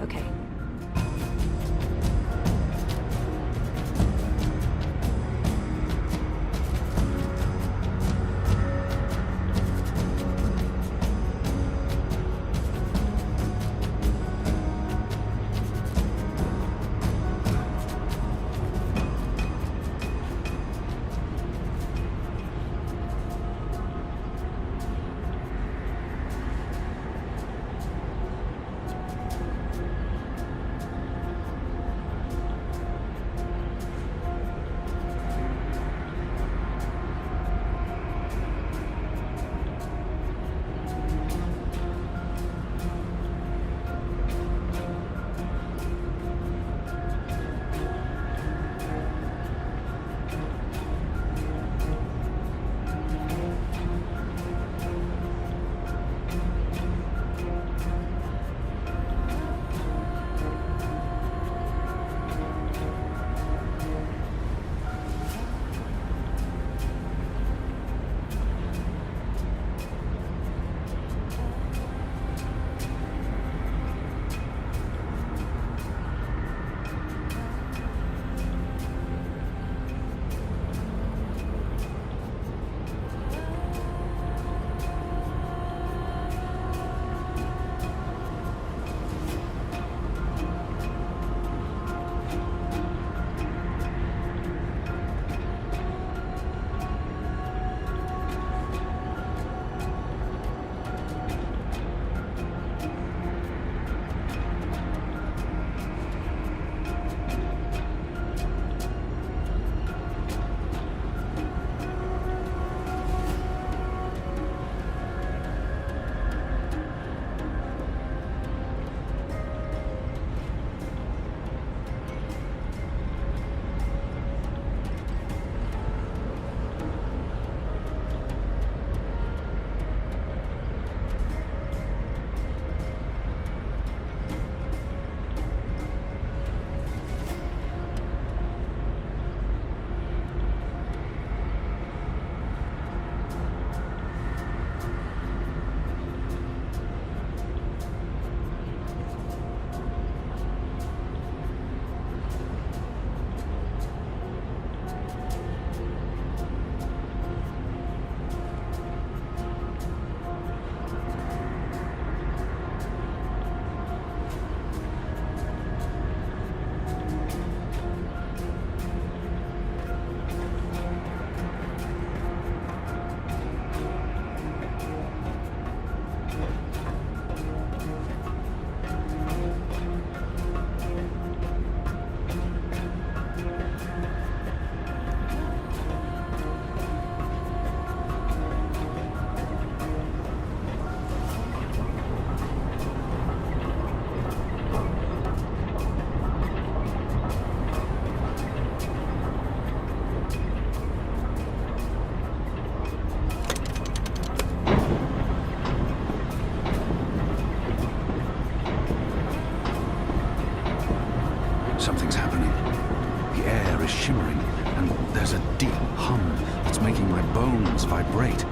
bones vibrate.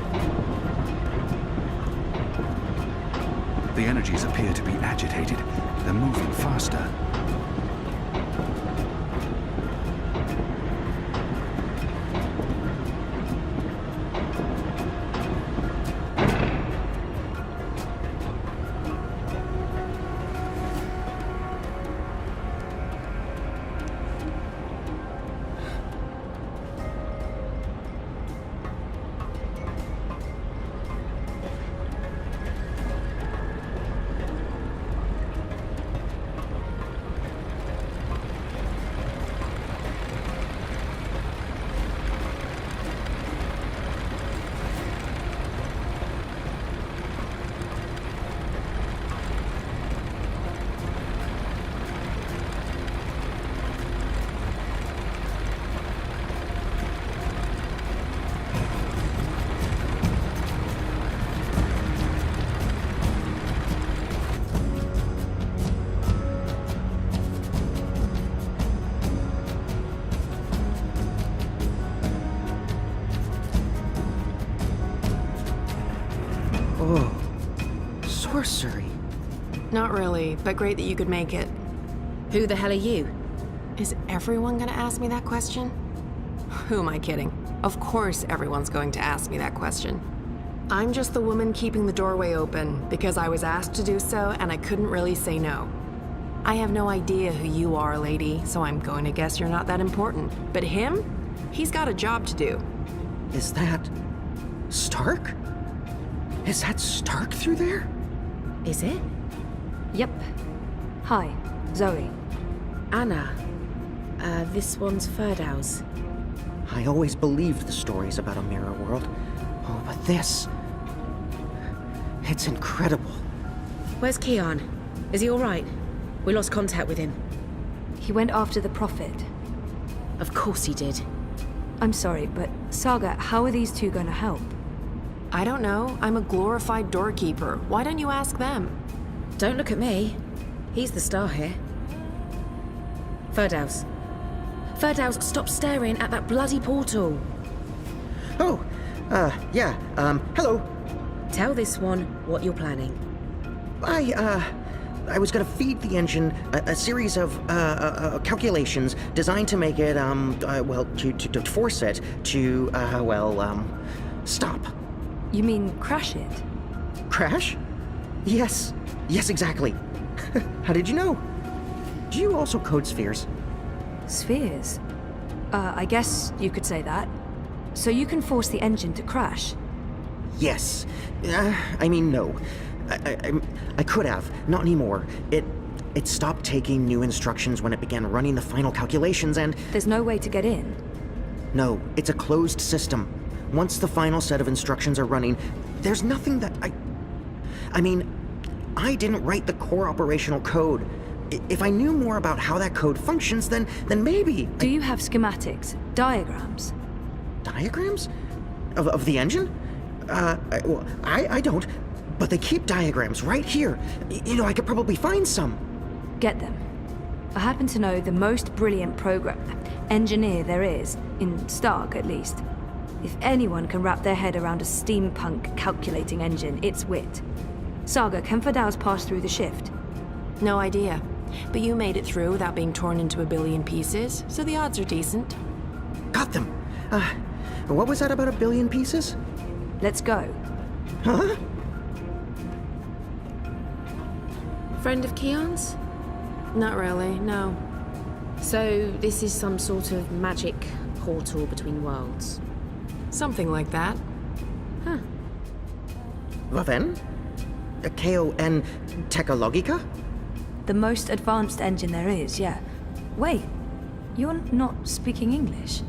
The energies appear to be agitated. They're moving faster. Oh, sorcery. Not really, but great that you could make it. Who the hell are you? Is everyone gonna ask me that question? Who am I kidding? Of course everyone's going to ask me that question. I'm just the woman keeping the doorway open because I was asked to do so and I couldn't really say no. I have no idea who you are, lady, so I'm going to guess you're not that important. But him? He's got a job to do. Is that Stark? Is that Stark through there? Is it? Yep. Hi, Zoe. Anna. This one's Ferdow's. I always believed the stories about a mirror world. Oh, but this... it's incredible. Where's Kian? Is he alright? We lost contact with him. He went after the Prophet. Of course he did. I'm sorry, but Saga, how are these two going to help? I don't know. I'm a glorified doorkeeper. Why don't you ask them? Don't look at me. He's the star here. Ferdow's. Ferdow's, stop staring at that bloody portal. Oh, yeah, hello. Tell this one what you're planning. I was gonna feed the engine a series of, calculations designed to make it, well, to force it to, stop. You mean crash it? Crash? Yes, exactly. How did you know? Do you also code spheres? Spheres? I guess you could say that. So you can force the engine to crash? Yes. No. I could have. Not anymore. It stopped taking new instructions when it began running the final calculations and... There's no way to get in? No, it's a closed system. Once the final set of instructions are running, there's nothing that I didn't write the core operational code. If I knew more about how that code functions, then maybe... Do you have schematics? Diagrams? Diagrams? Of the engine? I don't, but they keep diagrams right here. I could probably find some. Get them. I happen to know the most brilliant engineer there is, in Stark at least. If anyone can wrap their head around a steampunk calculating engine, it's Wit. Saga, can Ferdow's pass through the shift? No idea. But you made it through without being torn into a billion pieces, so the odds are decent. Got them. What was that about a billion pieces? Let's go. Huh? Friend of Kian's? Not really, no. So this is some sort of magic portal between worlds? Something like that. Huh. Vaven? K-O-N Technologica? The most advanced engine there is, yeah. Wait, you're not speaking English?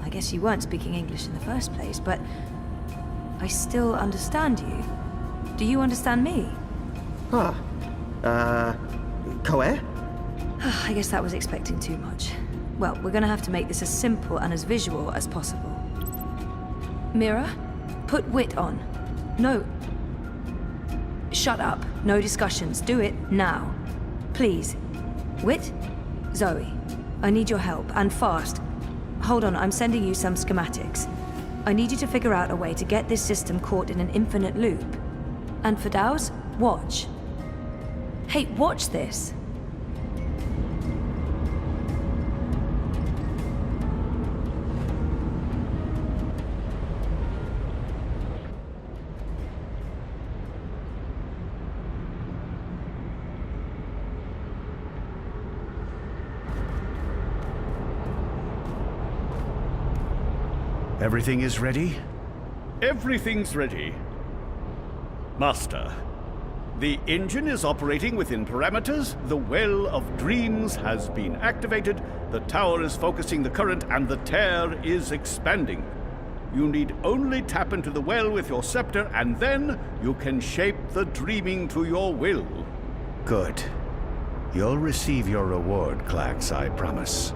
I guess you weren't speaking English in the first place, but I still understand you. Do you understand me? Koe? I guess that was expecting too much. Well, we're gonna have to make this as simple and as visual as possible. Mira, put Wit on. No. Shut up. No discussions. Do it now. Please. Wit? Zoe. I need your help, and fast. Hold on, I'm sending you some schematics. I need you to figure out a way to get this system caught in an infinite loop. And for Dow's, watch. Hey, watch this. Everything is ready? Everything's ready. Master, the engine is operating within parameters, the Well of Dreams has been activated, the tower is focusing the current, and the tear is expanding. You need only tap into the well with your scepter, and then you can shape the dreaming to your will. Good. You'll receive your reward, Clax, I promise.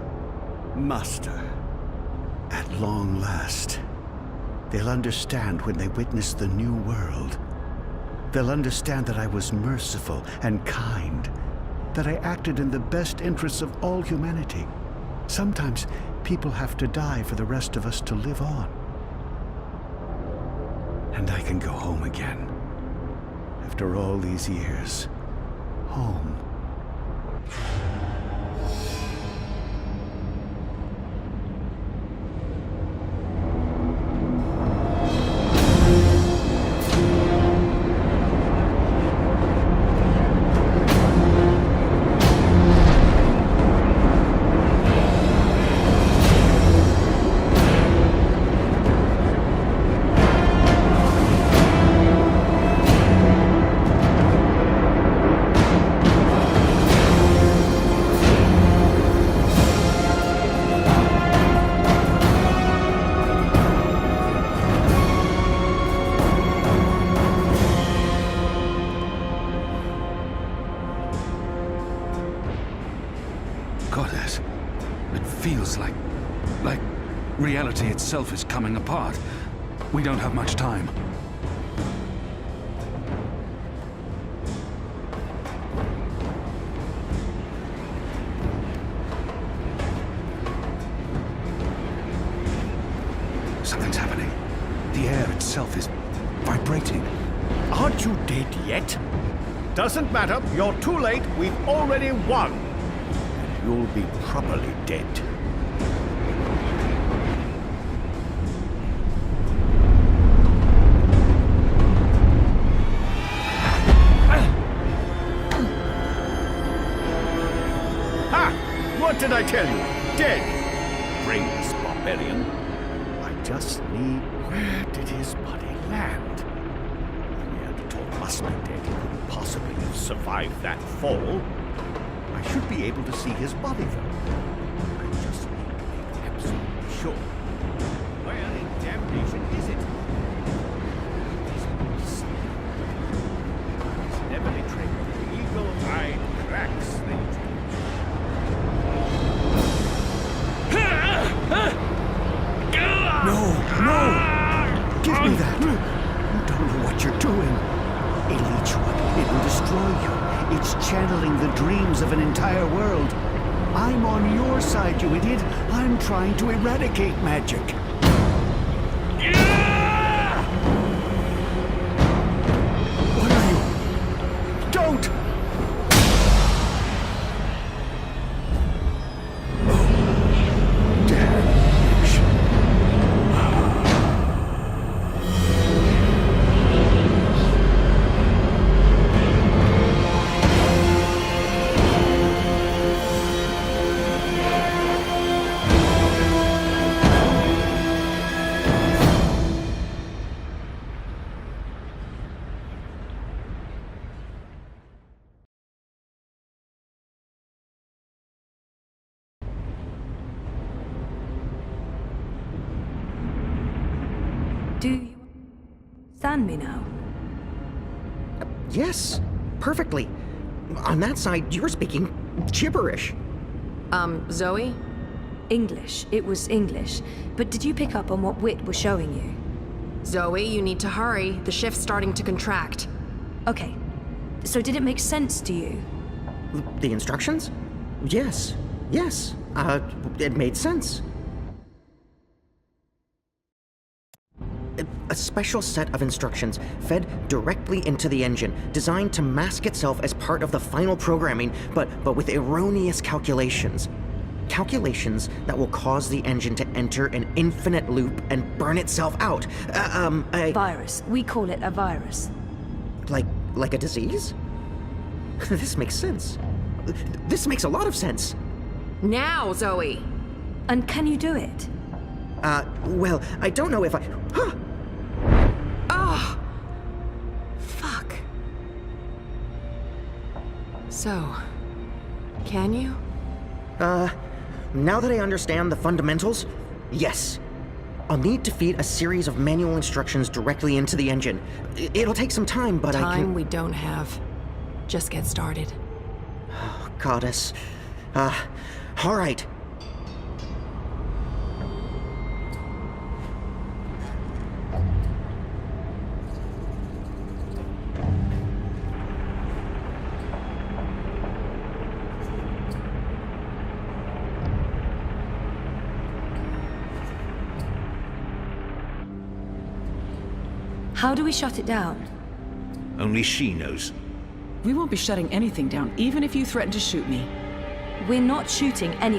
Master. At long last, they'll understand when they witness the new world. They'll understand that I was merciful and kind, that I acted in the best interests of all humanity. Sometimes people have to die for the rest of us to live on. And I can go home again. After all these years, home. Goddess, it feels like reality itself is coming apart. We don't have much time. Something's happening. The air itself is vibrating. Aren't you dead yet? Doesn't matter, you're too late, we've already won. And you'll be properly dead. Ha! What did I tell you? Dead! Brainless barbarian. I just need... Where did his body land? The Neanderthal must be dead. He couldn't possibly have survived that fall. I should be able to see his body, though. I just need to make absolutely sure. Where in damnation is it? It's never betrayed the eagle-eyed cracks they No! Give me that! You don't know what you're doing. It'll eat you up. It will destroy you. It's channeling the dreams of an entire world. I'm on your side, you idiot. I'm trying to eradicate magic. What are you? Don't! Do you understand me now? Yes, perfectly. On that side, you're speaking gibberish. Zoe? English. It was English. But did you pick up on what Wit was showing you? Zoe, you need to hurry. The shift's starting to contract. Okay. So did it make sense to you? The instructions? Yes. Yes. It made sense. A special set of instructions fed directly into the engine, designed to mask itself as part of the final programming, but with erroneous calculations. Calculations that will cause the engine to enter an infinite loop and burn itself out. Virus. We call it a virus. Like a disease? This makes sense. This makes a lot of sense. Now, Zoe! And can you do it? Well, I don't know if I... Huh! Oh! Fuck. So, can you? Now that I understand the fundamentals, yes. I'll need to feed a series of manual instructions directly into the engine. It'll take some time, but I can... Time we don't have. Just get started. Oh, Goddess. All right. How do we shut it down? Only she knows. We won't be shutting anything down, even if you threaten to shoot me. We're not shooting any...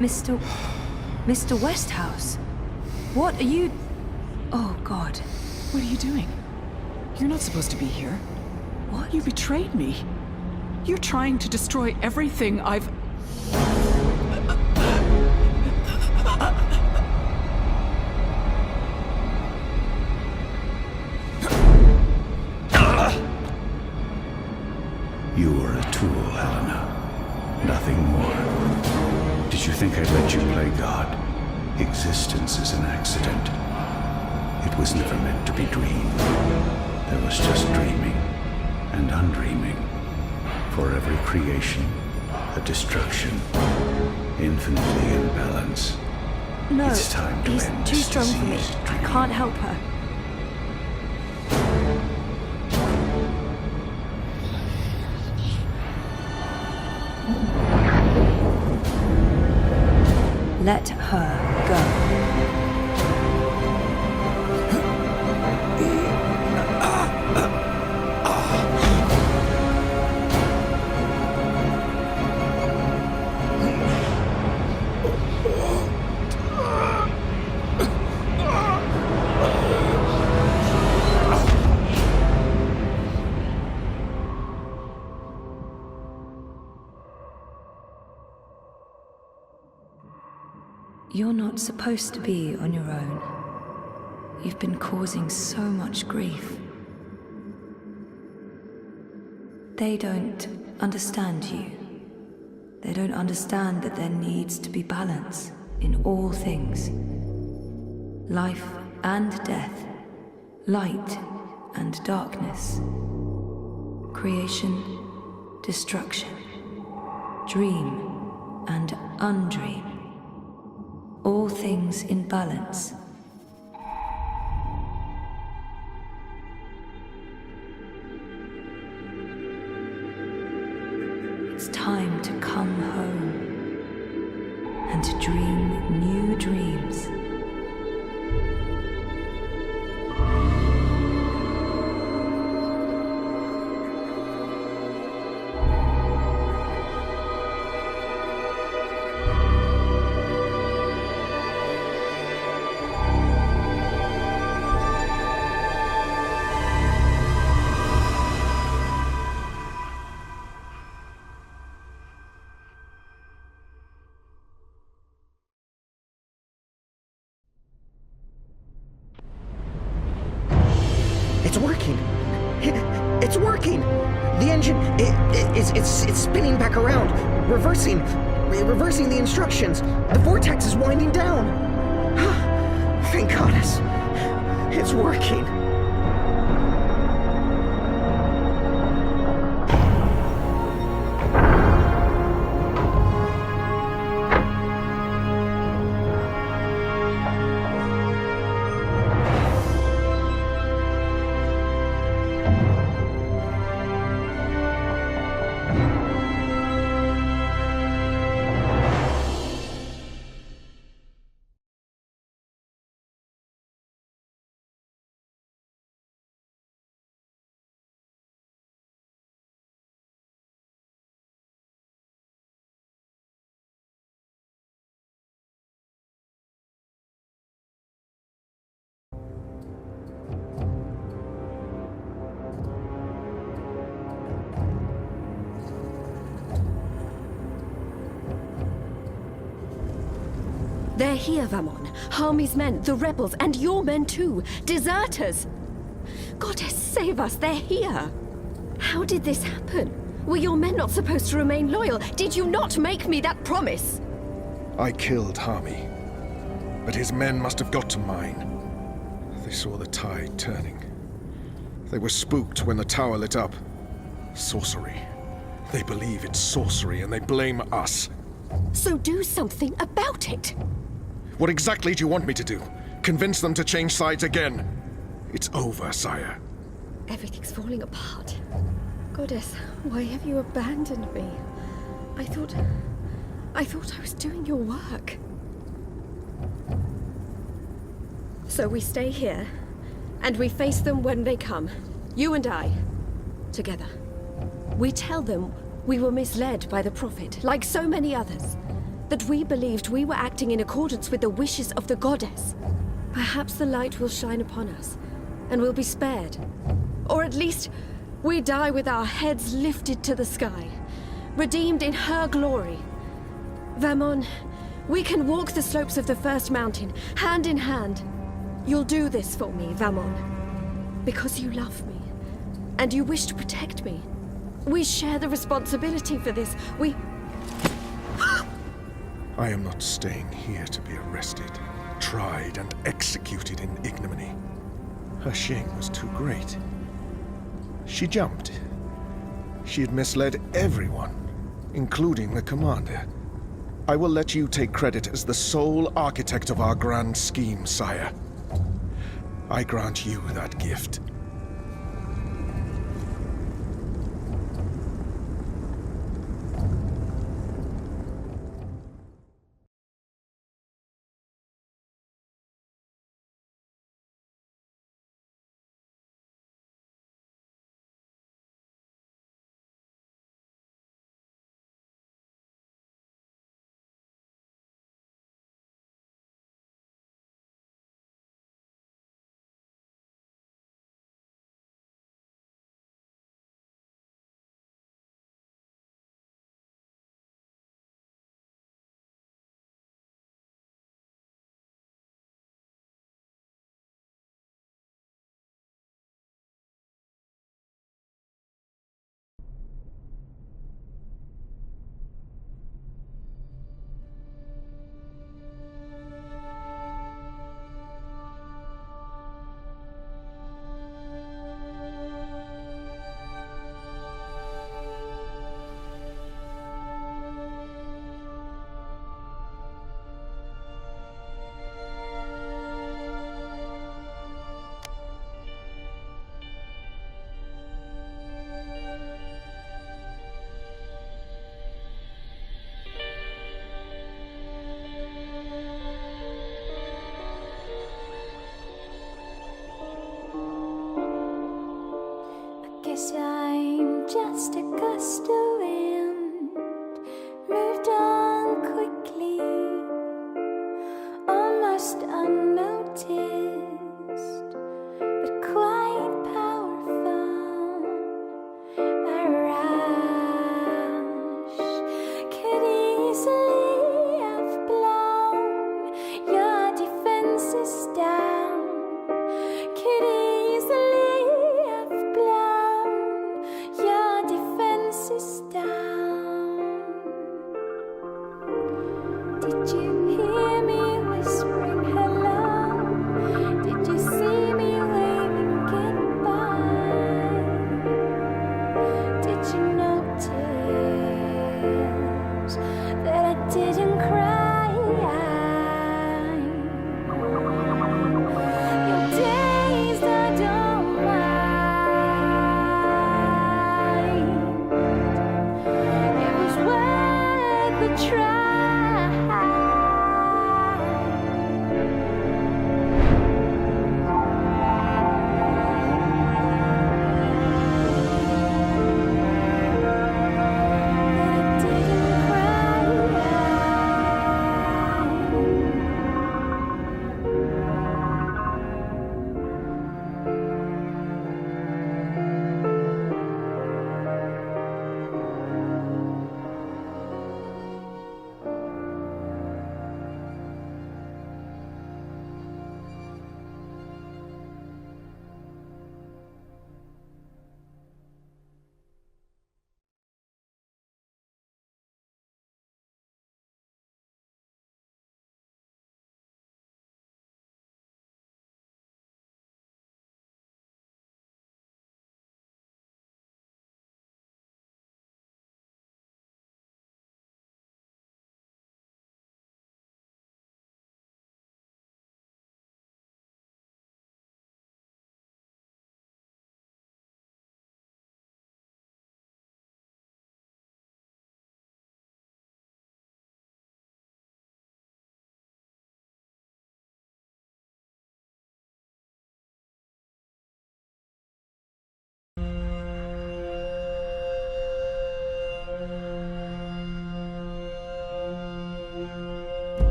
Mr. Westhouse? What are you... Oh, God. What are you doing? You're not supposed to be here. What? You betrayed me. You're trying to destroy everything I've... You were a tool, Helena. Nothing more. Did you think I'd let you play God? Existence is an accident. It was never meant to be dreamed. There was just dreaming and undreaming. For every creation, a destruction. Infinitely in balance. No, It's time to he's end too this strong for me. diseased I dream. can't help her. Let her go. You're not supposed to be on your own. You've been causing so much grief. They don't understand you. They don't understand that there needs to be balance in all things. Life and death, light and darkness, creation, destruction, dream and undream. All things in balance. It's time to come home and to dream new dreams. It's working. It's working. The engine, it's spinning back around, reversing the instructions. The vortex is winding down. Thank goddess. It's working. They're here, Vamon. Harmy's men, the rebels, and your men too. Deserters! Goddess, save us, they're here! How did this happen? Were your men not supposed to remain loyal? Did you not make me that promise? I killed Harmy, but his men must have got to mine. They saw the tide turning. They were spooked when the tower lit up. Sorcery. They believe it's sorcery and they blame us. So do something about it! What exactly do you want me to do? Convince them to change sides again? It's over, sire. Everything's falling apart. Goddess, why have you abandoned me? I thought I was doing your work. So we stay here, and we face them when they come. You and I, together. We tell them we were misled by the Prophet, like so many others. That we believed we were acting in accordance with the wishes of the Goddess. Perhaps the light will shine upon us, and we'll be spared. Or at least, we die with our heads lifted to the sky, redeemed in her glory. Vamon, we can walk the slopes of the First Mountain, hand in hand. You'll do this for me, Vamon. Because you love me, and you wish to protect me. We share the responsibility for this. I am not staying here to be arrested, tried, and executed in ignominy. Her shame was too great. She jumped. She had misled everyone, including the commander. I will let you take credit as the sole architect of our grand scheme, sire. I grant you that gift. Guess I'm just a gust of wind, moved on quickly, almost unnoticed, but quite powerful. A rush could easily have blown your defenses down, could easily down. Did you hear me whispering hello? Did you see me waving goodbye? Did you notice that I didn't cry? Your days I don't mind. Try.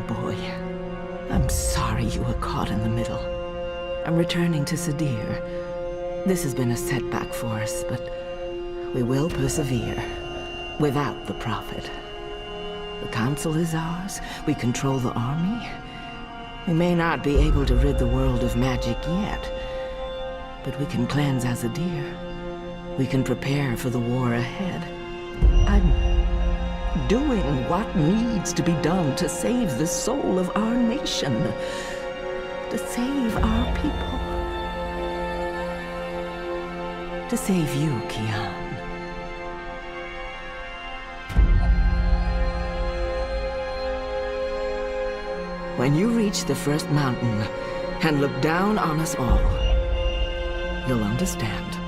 boy. I'm sorry you were caught in the middle. I'm returning to Sadir. This has been a setback for us, but we will persevere without the Prophet. The Council is ours. We control the army. We may not be able to rid the world of magic yet, but we can cleanse Azadir. We can prepare for the war ahead. I'm doing what needs to be done to save the soul of our nation, to save our people, to save you, Kian. When you reach the first mountain and look down on us all, you'll understand.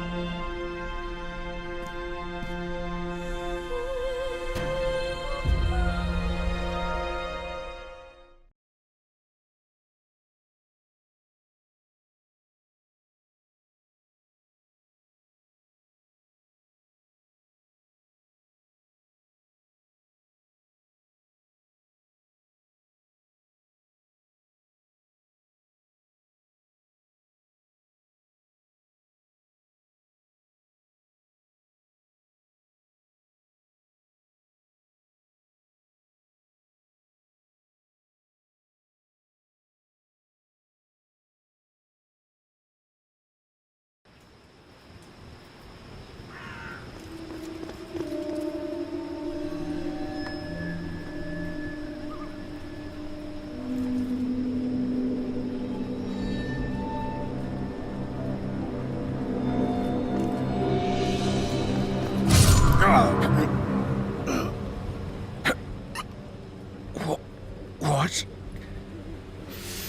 What?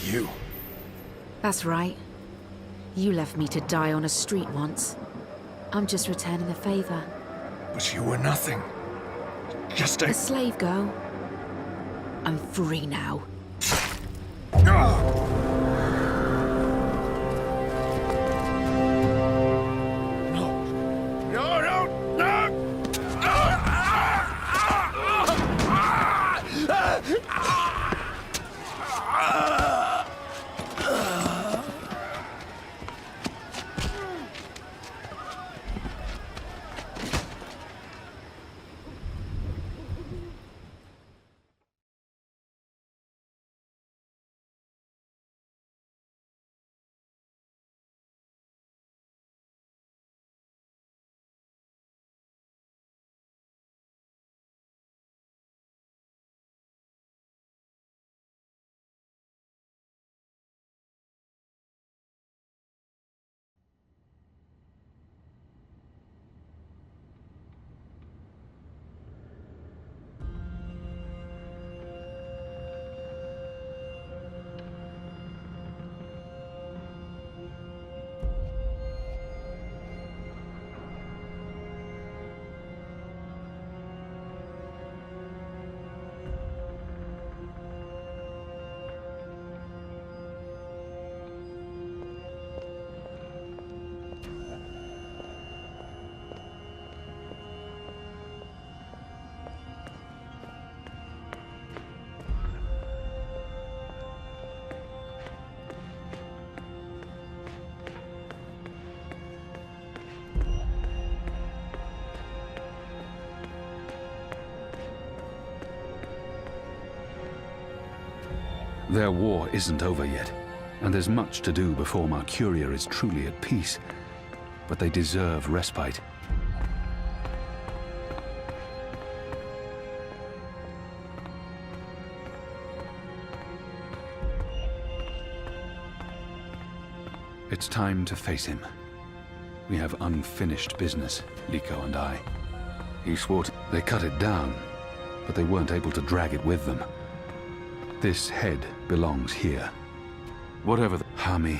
You? That's right. You left me to die on a street once. I'm just returning the favor. But you were nothing. Just A slave girl. I'm free now. Their war isn't over yet, and there's much to do before Mercuria is truly at peace. But they deserve respite. It's time to face him. We have unfinished business, Liko and I. He swore they cut it down, but they weren't able to drag it with them. This head belongs here. Whatever the... Hami.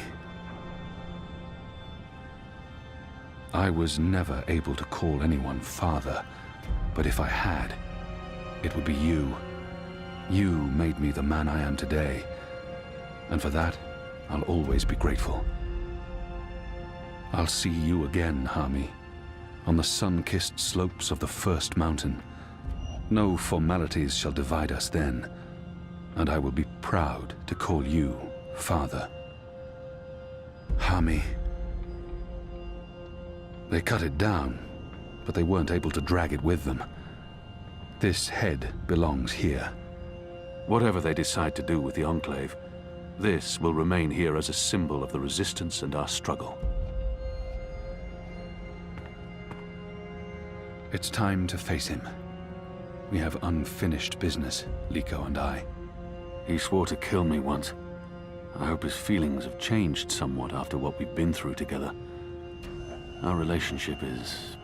I was never able to call anyone father, but if I had, it would be you. You made me the man I am today, and for that, I'll always be grateful. I'll see you again, Hami, on the sun-kissed slopes of the first mountain. No formalities shall divide us then. and I will be proud to call you Father. Hami. They cut it down, but they weren't able to drag it with them. This head belongs here. Whatever they decide to do with the Enclave, this will remain here as a symbol of the resistance and our struggle. It's time to face him. We have unfinished business, Liko and I. He swore to kill me once. I hope his feelings have changed somewhat after what we've been through together. Our relationship is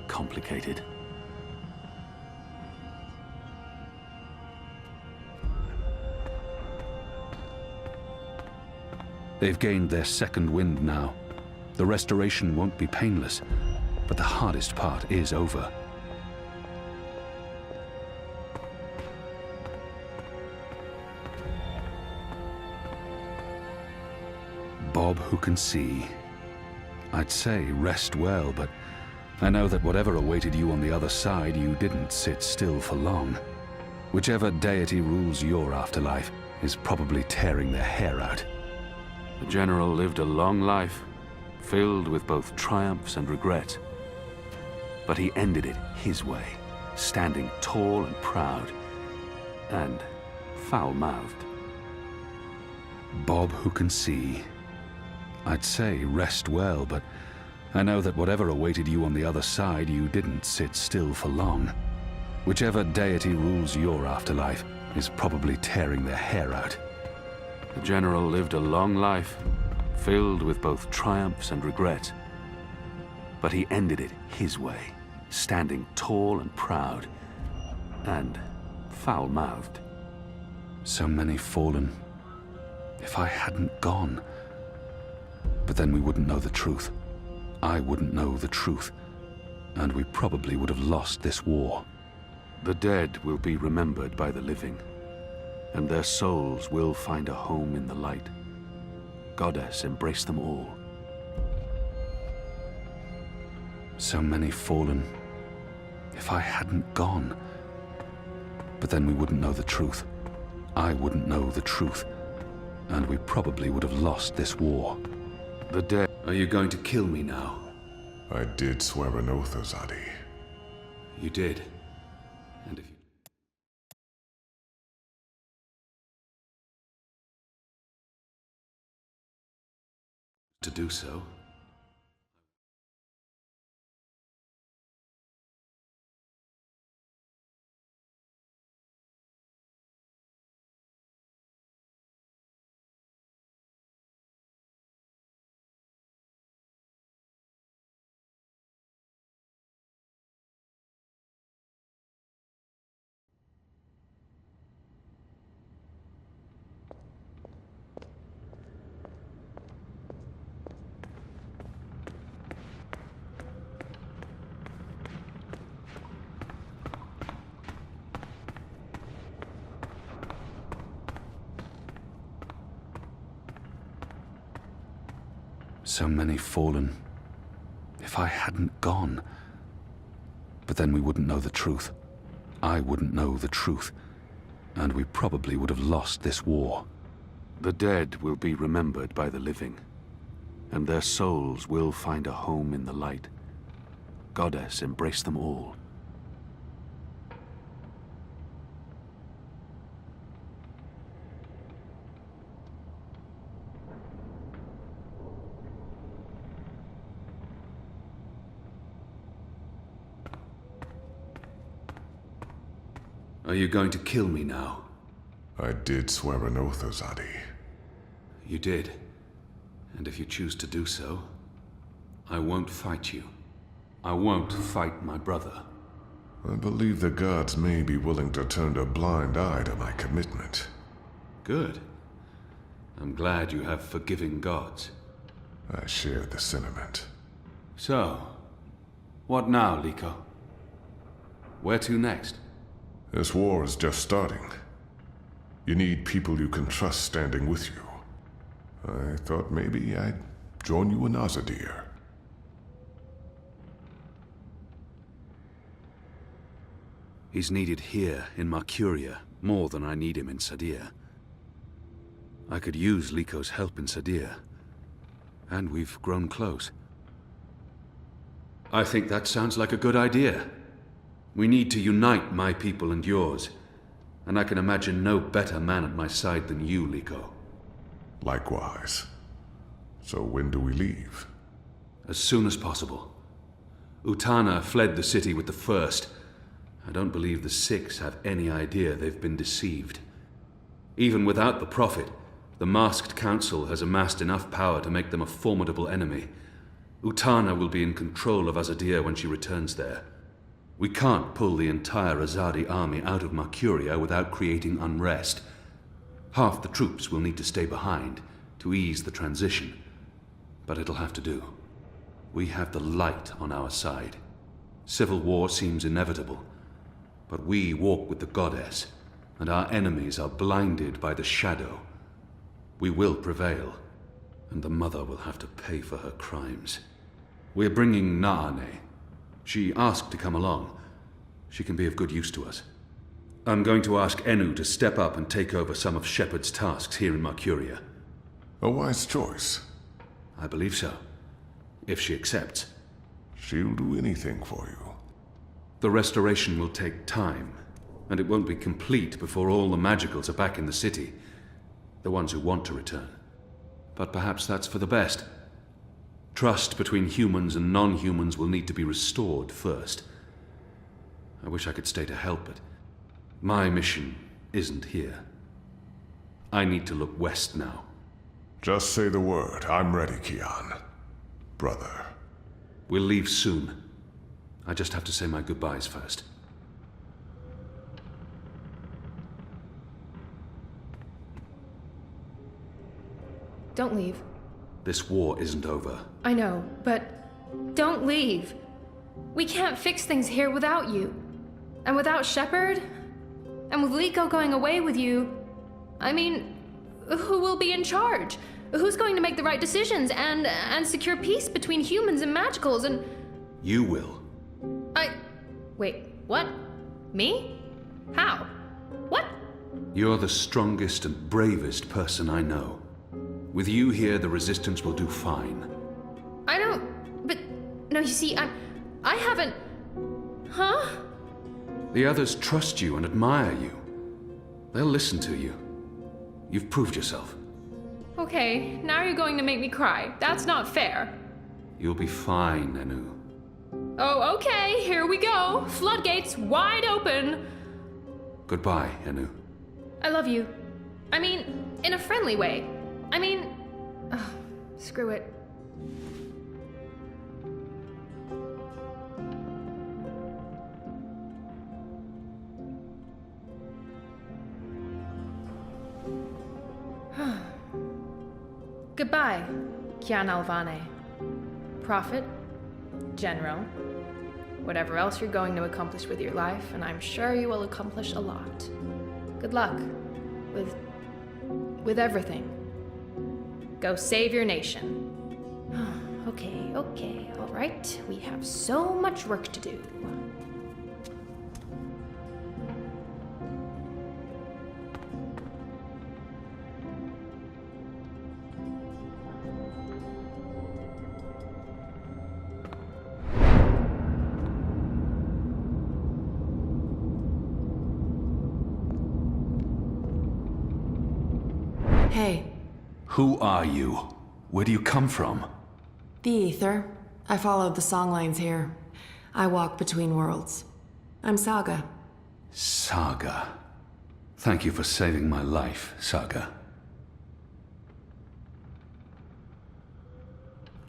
complicated. They've gained their second wind now. The restoration won't be painless, but the hardest part is over. Bob who can see. I'd say rest well, but I know that whatever awaited you on the other side, you didn't sit still for long. Whichever deity rules your afterlife is probably tearing their hair out. The General lived a long life, filled with both triumphs and regret. But he ended it his way, standing tall and proud, and foul-mouthed. Bob who can see. I'd say rest well, but I know that whatever awaited you on the other side, you didn't sit still for long. Whichever deity rules your afterlife is probably tearing their hair out. The General lived a long life, filled with both triumphs and regret. But he ended it his way, standing tall and proud, and foul-mouthed. So many fallen. If I hadn't gone... But then we wouldn't know the truth. I wouldn't know the truth. And we probably would have lost this war. The dead will be remembered by the living, and their souls will find a home in the light. Goddess, embrace them all. So many fallen. If I hadn't gone... But then we wouldn't know the truth. I wouldn't know the truth. And we probably would have lost this war. The dead... Are you going to kill me now? I did swear an oath, Azadi. You did. And if you... to do so... So many fallen. If I hadn't gone... But then we wouldn't know the truth. I wouldn't know the truth. And we probably would have lost this war. The dead will be remembered by the living, and their souls will find a home in the light. Goddess, embrace them all. Are you going to kill me now? I did swear an oath, Azadi. You did. And if you choose to do so, I won't fight you. I won't fight my brother. I believe the gods may be willing to turn a blind eye to my commitment. Good. I'm glad you have forgiving gods. I share the sentiment. So, what now, Liko? Where to next? This war is just starting. You need people you can trust standing with you. I thought maybe I'd join you in Azadir. He's needed here in Mercuria, More than I need him in Sadir. I could use Liko's help in Sadir. And we've grown close. I think that sounds like a good idea. We need to unite my people and yours. And I can imagine no better man at my side than you, Liko. Likewise. So when do we leave? As soon as possible. Utana fled the city with the First. I don't believe the Six have any idea they've been deceived. Even without the Prophet, the Masked Council has amassed enough power to make them a formidable enemy. Utana will be in control of Azadir when she returns there. We can't pull the entire Azadi army out of Mercuria without creating unrest. Half the troops will need to stay behind to ease the transition. But it'll have to do. We have the light on our side. Civil war seems inevitable. But we walk with the goddess, and our enemies are blinded by the shadow. We will prevail, and the mother will have to pay for her crimes. We're bringing Naane. She asked to come along. She can be of good use to us. I'm going to ask Enu to step up and take over some of Shepard's tasks here in Mercuria. A wise choice. I believe so. If she accepts. She'll do anything for you. The restoration will take time, and it won't be complete before all the magicals are back in the city. The ones who want to return. But perhaps that's for the best. Trust between humans and non-humans will need to be restored first. I wish I could stay to help, but my mission isn't here. I need to look west now. Just say the word. I'm ready, Kian. Brother. We'll leave soon. I just have to say my goodbyes first. Don't leave. This war isn't over. I know, but don't leave. We can't fix things here without you. And without Shepard? And with Liko going away with you, I mean, who will be in charge? Who's going to make the right decisions and secure peace between humans and magicals and... You will. Wait, what? Me? How? What? You're the strongest and bravest person I know. With you here, the Resistance will do fine. I don't... But... No, you see, I haven't... Huh? The others trust you and admire you. They'll listen to you. You've proved yourself. Okay, now you're going to make me cry. That's not fair. You'll be fine, Enu. Oh, okay, here we go. Floodgates wide open. Goodbye, Enu. I love you. I mean, in a friendly way. I mean... screw it. Goodbye, Kian Alvane. Prophet, General, whatever else you're going to accomplish with your life, and I'm sure you will accomplish a lot. Good luck with everything. Go save your nation. Okay, all right. We have so much work to do. Hey. Who are you? Where do you come from? The Ether. I followed the songlines here. I walk between worlds. I'm Saga. Saga. Thank you for saving my life, Saga.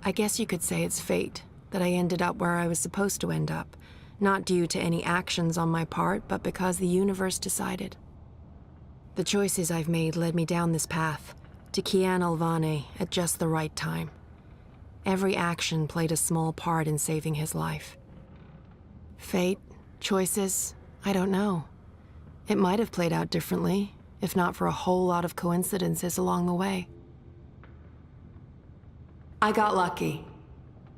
I guess you could say it's fate that I ended up where I was supposed to end up. Not due to any actions on my part, but because the universe decided. The choices I've made led me down this path, to Kian Alvane at just the right time. Every action played a small part in saving his life. Fate, choices, I don't know. It might have played out differently, if not for a whole lot of coincidences along the way. I got lucky.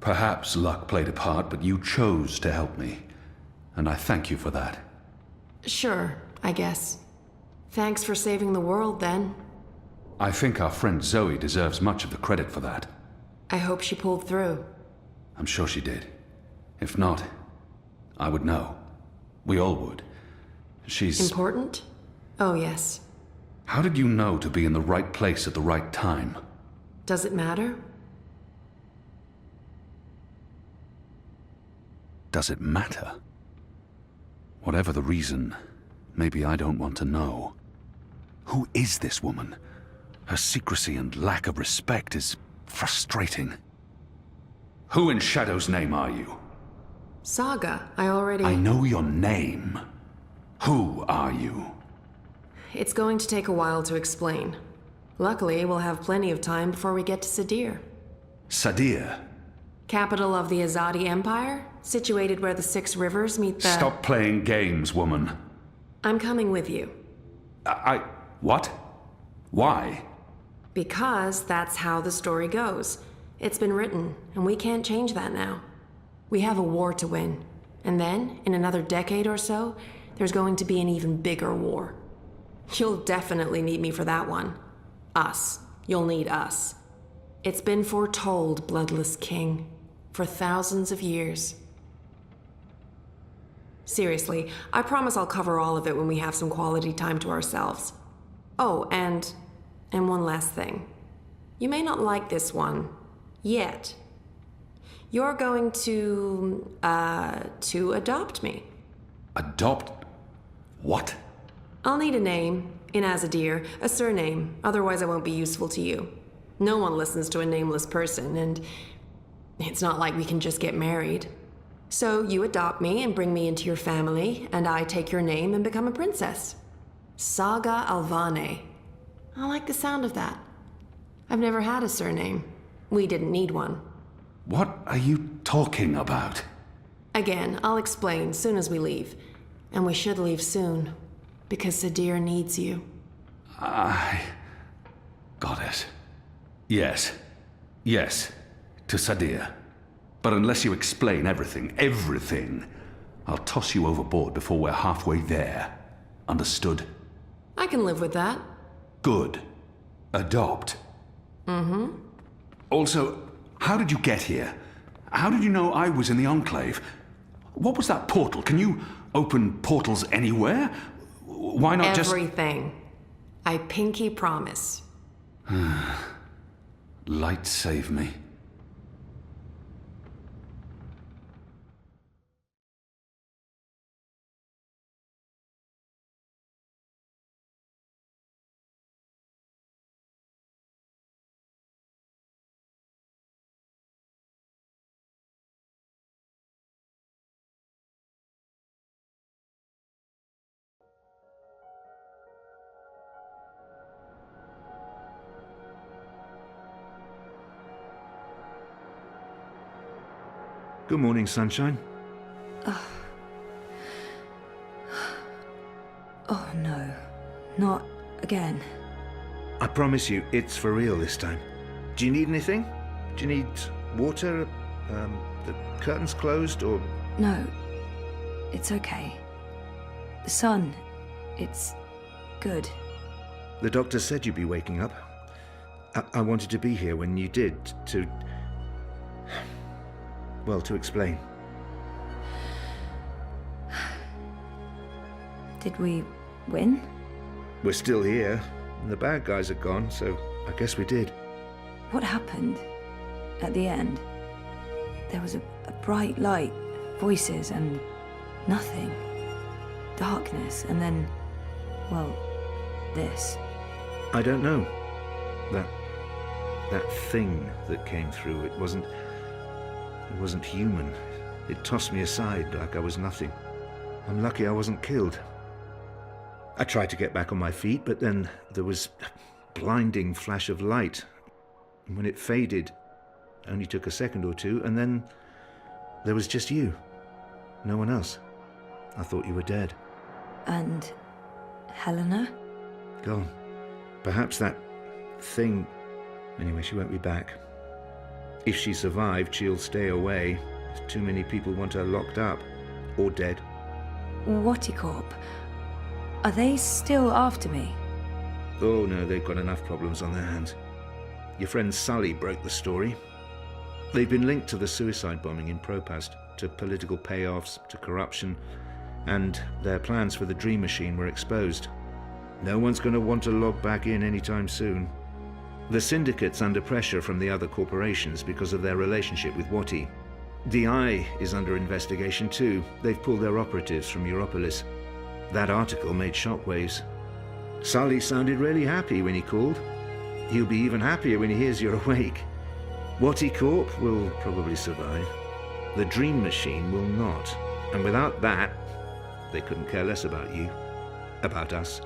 Perhaps luck played a part, but you chose to help me. And I thank you for that. Sure, I guess. Thanks for saving the world, then. I think our friend Zoe deserves much of the credit for that. I hope she pulled through. I'm sure she did. If not, I would know. We all would. She's... Important? Oh, yes. How did you know to be in the right place at the right time? Does it matter? Does it matter? Whatever the reason, maybe I don't want to know. Who is this woman? Her secrecy and lack of respect is frustrating. Who in Shadow's name are you? Saga, I know your name. Who are you? It's going to take a while to explain. Luckily, we'll have plenty of time before we get to Sadir. Sadir? Capital of the Azadi Empire, situated where the 6 rivers meet the... Stop playing games, woman. I'm coming with you. What? Why? Because that's how the story goes. It's been written, and we can't change that now. We have a war to win. And then, in another decade or so, there's going to be an even bigger war. You'll definitely need me for that one. Us. You'll need us. It's been foretold, Bloodless King, for thousands of years. Seriously, I promise I'll cover all of it when we have some quality time to ourselves. Oh, and one last thing. You may not like this one, yet. You're going to adopt me. Adopt? What? I'll need a name, in Azadir, a surname, otherwise I won't be useful to you. No one listens to a nameless person, and it's not like we can just get married. So you adopt me and bring me into your family, and I take your name and become a princess. Saga Alvane. I like the sound of that. I've never had a surname. We didn't need one. What are you talking about? Again, I'll explain soon as we leave. And we should leave soon, because Sadir needs you. Got it. Yes, to Sadir. But unless you explain everything, I'll toss you overboard before we're halfway there. Understood? I can live with that. Good. Adopt. Mm-hmm. Also, how did you get here? How did you know I was in the Enclave? What was that portal? Can you open portals anywhere? Why not just... Everything. I pinky promise. Light save me. Good morning, sunshine. Oh no, not again. I promise you, it's for real this time. Do you need anything? Do you need water? The curtains closed, or...? No, it's okay. The sun, it's good. The doctor said you'd be waking up. I wanted to be here when you did, to explain. Did we win? We're still here, and the bad guys are gone, so I guess we did. What happened at the end? There was a bright light, voices, and nothing. Darkness, and then, well, this. I don't know. That thing that came through, it wasn't human. It tossed me aside like I was nothing. I'm lucky I wasn't killed. I tried to get back on my feet, but then there was a blinding flash of light. And when it faded, it only took a second or two, and then there was just you. No one else. I thought you were dead. And Helena? Gone. Perhaps that thing... Anyway, she won't be back. If she survived, she'll stay away. Too many people want her locked up. Or dead. Whatticorp? Are they still after me? Oh no, they've got enough problems on their hands. Your friend Sully broke the story. They've been linked to the suicide bombing in Propast, to political payoffs, to corruption, and their plans for the Dream Machine were exposed. No one's going to want to log back in anytime soon. The Syndicate's under pressure from the other corporations because of their relationship with Wati. DI is under investigation too. They've pulled their operatives from Europolis. That article made shockwaves. Sully sounded really happy when he called. He'll be even happier when he hears you're awake. Wati Corp will probably survive. The Dream Machine will not. And without that, they couldn't care less about you. About us.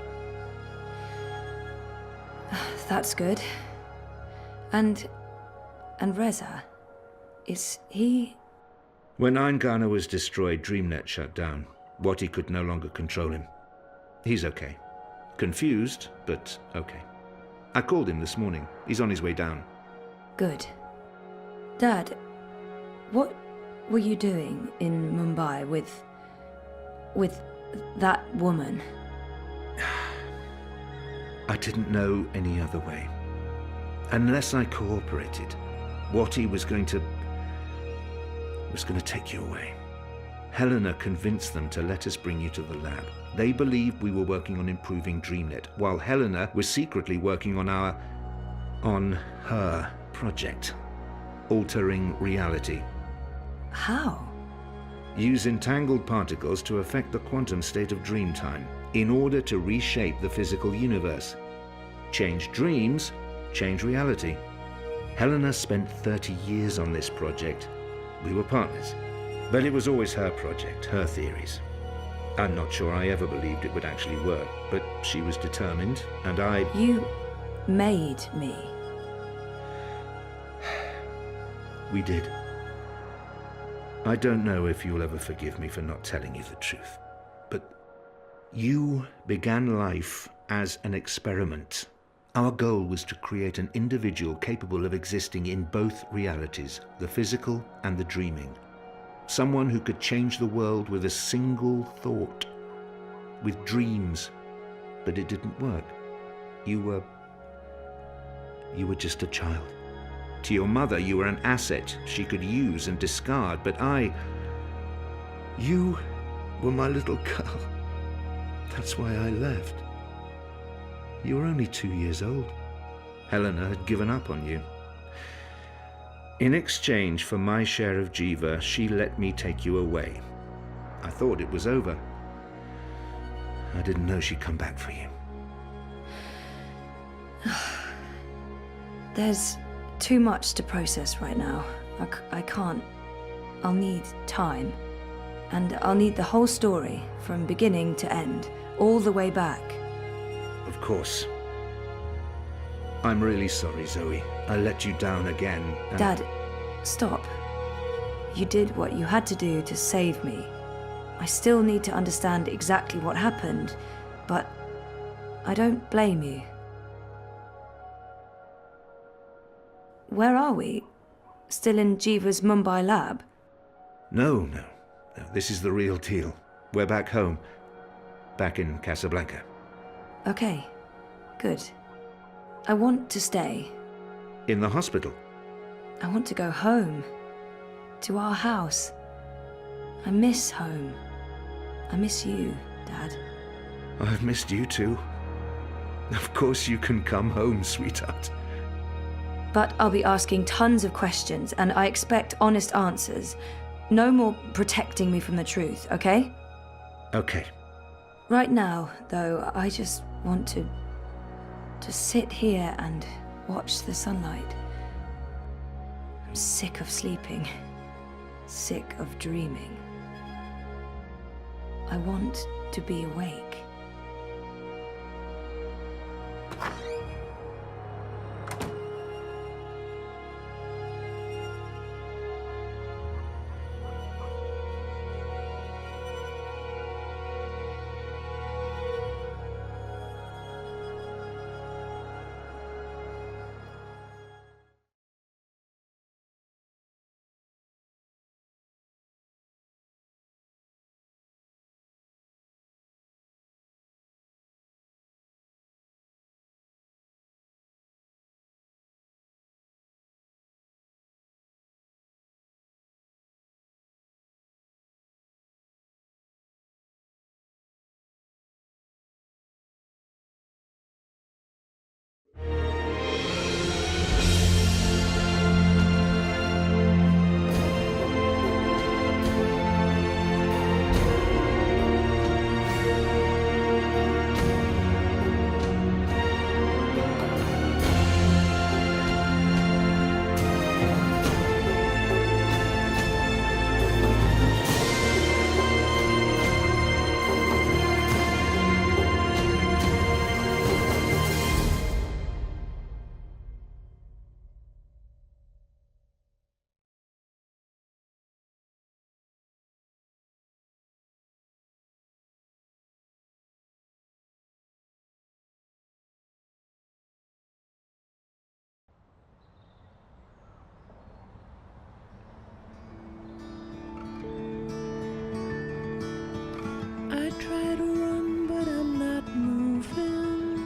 That's good. And Reza, is he... When Eingana was destroyed, DreamNet shut down. Wati could no longer control him. He's okay. Confused, but okay. I called him this morning. He's on his way down. Good. Dad, what were you doing in Mumbai with that woman? I didn't know any other way. Unless I cooperated, Wati was going to take you away. Helena convinced them to let us bring you to the lab. They believed we were working on improving DreamNet, while Helena was secretly working on her project, altering reality. How? Use entangled particles to affect the quantum state of dreamtime in order to reshape the physical universe. Change dreams, change reality. Helena spent 30 years on this project. We were partners. But it was always her project, her theories. I'm not sure I ever believed it would actually work, but she was determined, and I... You made me. We did. I don't know if you'll ever forgive me for not telling you the truth, but you began life as an experiment. Our goal was to create an individual capable of existing in both realities, the physical and the dreaming. Someone who could change the world with a single thought, with dreams. But it didn't work. You were just a child. To your mother, you were an asset she could use and discard, but you were my little girl. That's why I left. You were only 2 years old. Helena had given up on you. In exchange for my share of Jiva, she let me take you away. I thought it was over. I didn't know she'd come back for you. There's too much to process right now. I can't. I'll need time. And I'll need the whole story, from beginning to end, all the way back. Of course. I'm really sorry, Zoe. I let you down again. Dad, stop. You did what you had to do to save me. I still need to understand exactly what happened, but I don't blame you. Where are we? Still in Jiva's Mumbai lab? No. This is the real deal. We're back home. Back in Casablanca. Okay, good. I want to stay. In the hospital? I want to go home. To our house. I miss home. I miss you, Dad. I've missed you too. Of course you can come home, sweetheart. But I'll be asking tons of questions, and I expect honest answers. No more protecting me from the truth, okay? Okay. Right now, though, I just want to sit here and watch the sunlight. I'm sick of sleeping. Sick of dreaming. I want to be awake. Try to run, but I'm not moving.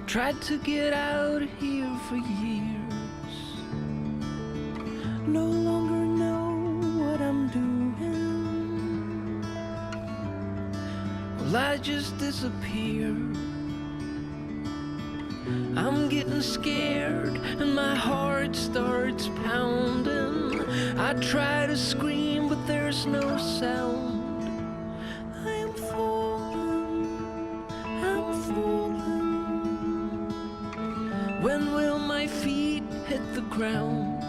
Tried to get out of here for years. No longer know what I'm doing. Well, I just disappear. I'm getting scared and my heart starts pounding. I try to scream, but there's no sound. I am falling, I'm falling. When will my feet hit the ground?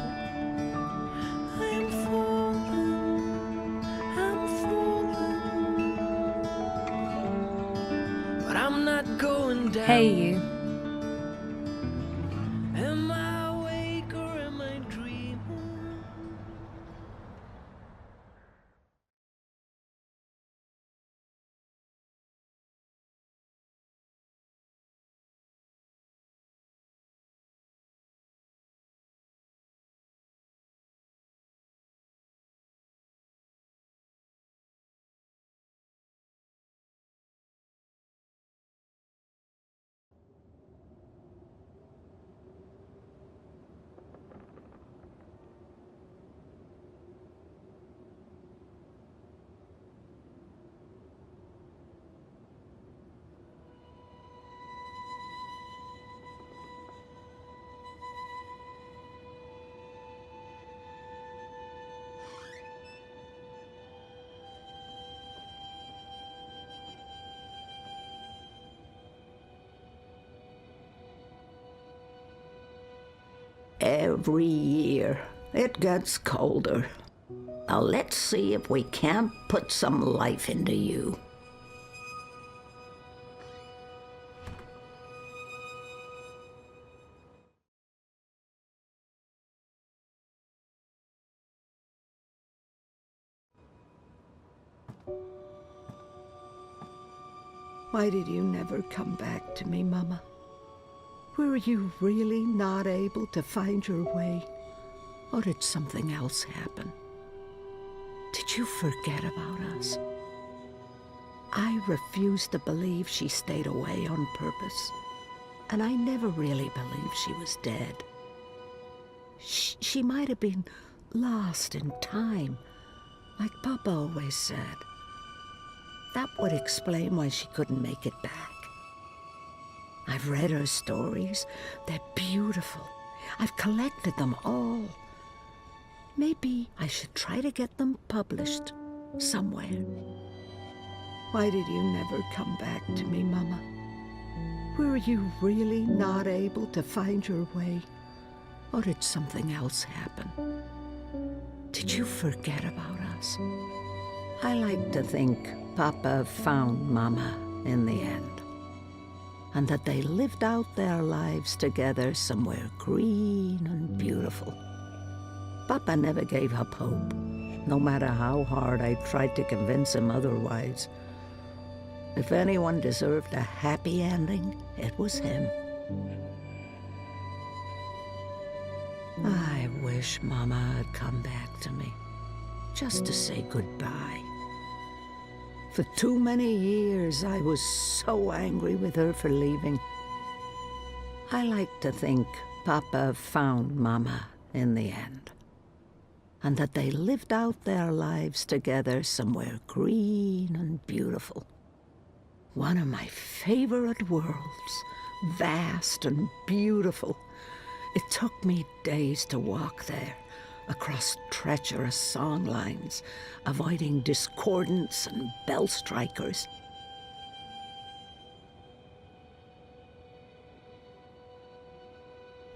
I am falling, I'm falling. But I'm not going down. Hey, you. Am I awake or am I dreaming? Every year, it gets colder. Now let's see if we can't put some life into you. Why did you never come back to me, Mama? Were you really not able to find your way? Or did something else happen? Did you forget about us? I refused to believe she stayed away on purpose. And I never really believed she was dead. She might have been lost in time, like Papa always said. That would explain why she couldn't make it back. I've read her stories. They're beautiful. I've collected them all. Maybe I should try to get them published somewhere. Why did you never come back to me, Mama? Were you really not able to find your way? Or did something else happen? Did you forget about us? I like to think Papa found Mama in the end, and that they lived out their lives together somewhere green and beautiful. Papa never gave up hope, no matter how hard I tried to convince him otherwise. If anyone deserved a happy ending, it was him. I wish Mama had come back to me, just to say goodbye. For too many years, I was so angry with her for leaving. I like to think Papa found Mama in the end, and that they lived out their lives together somewhere green and beautiful. One of my favorite worlds, vast and beautiful. It took me days to walk there, across treacherous song lines, avoiding discordants and bell strikers.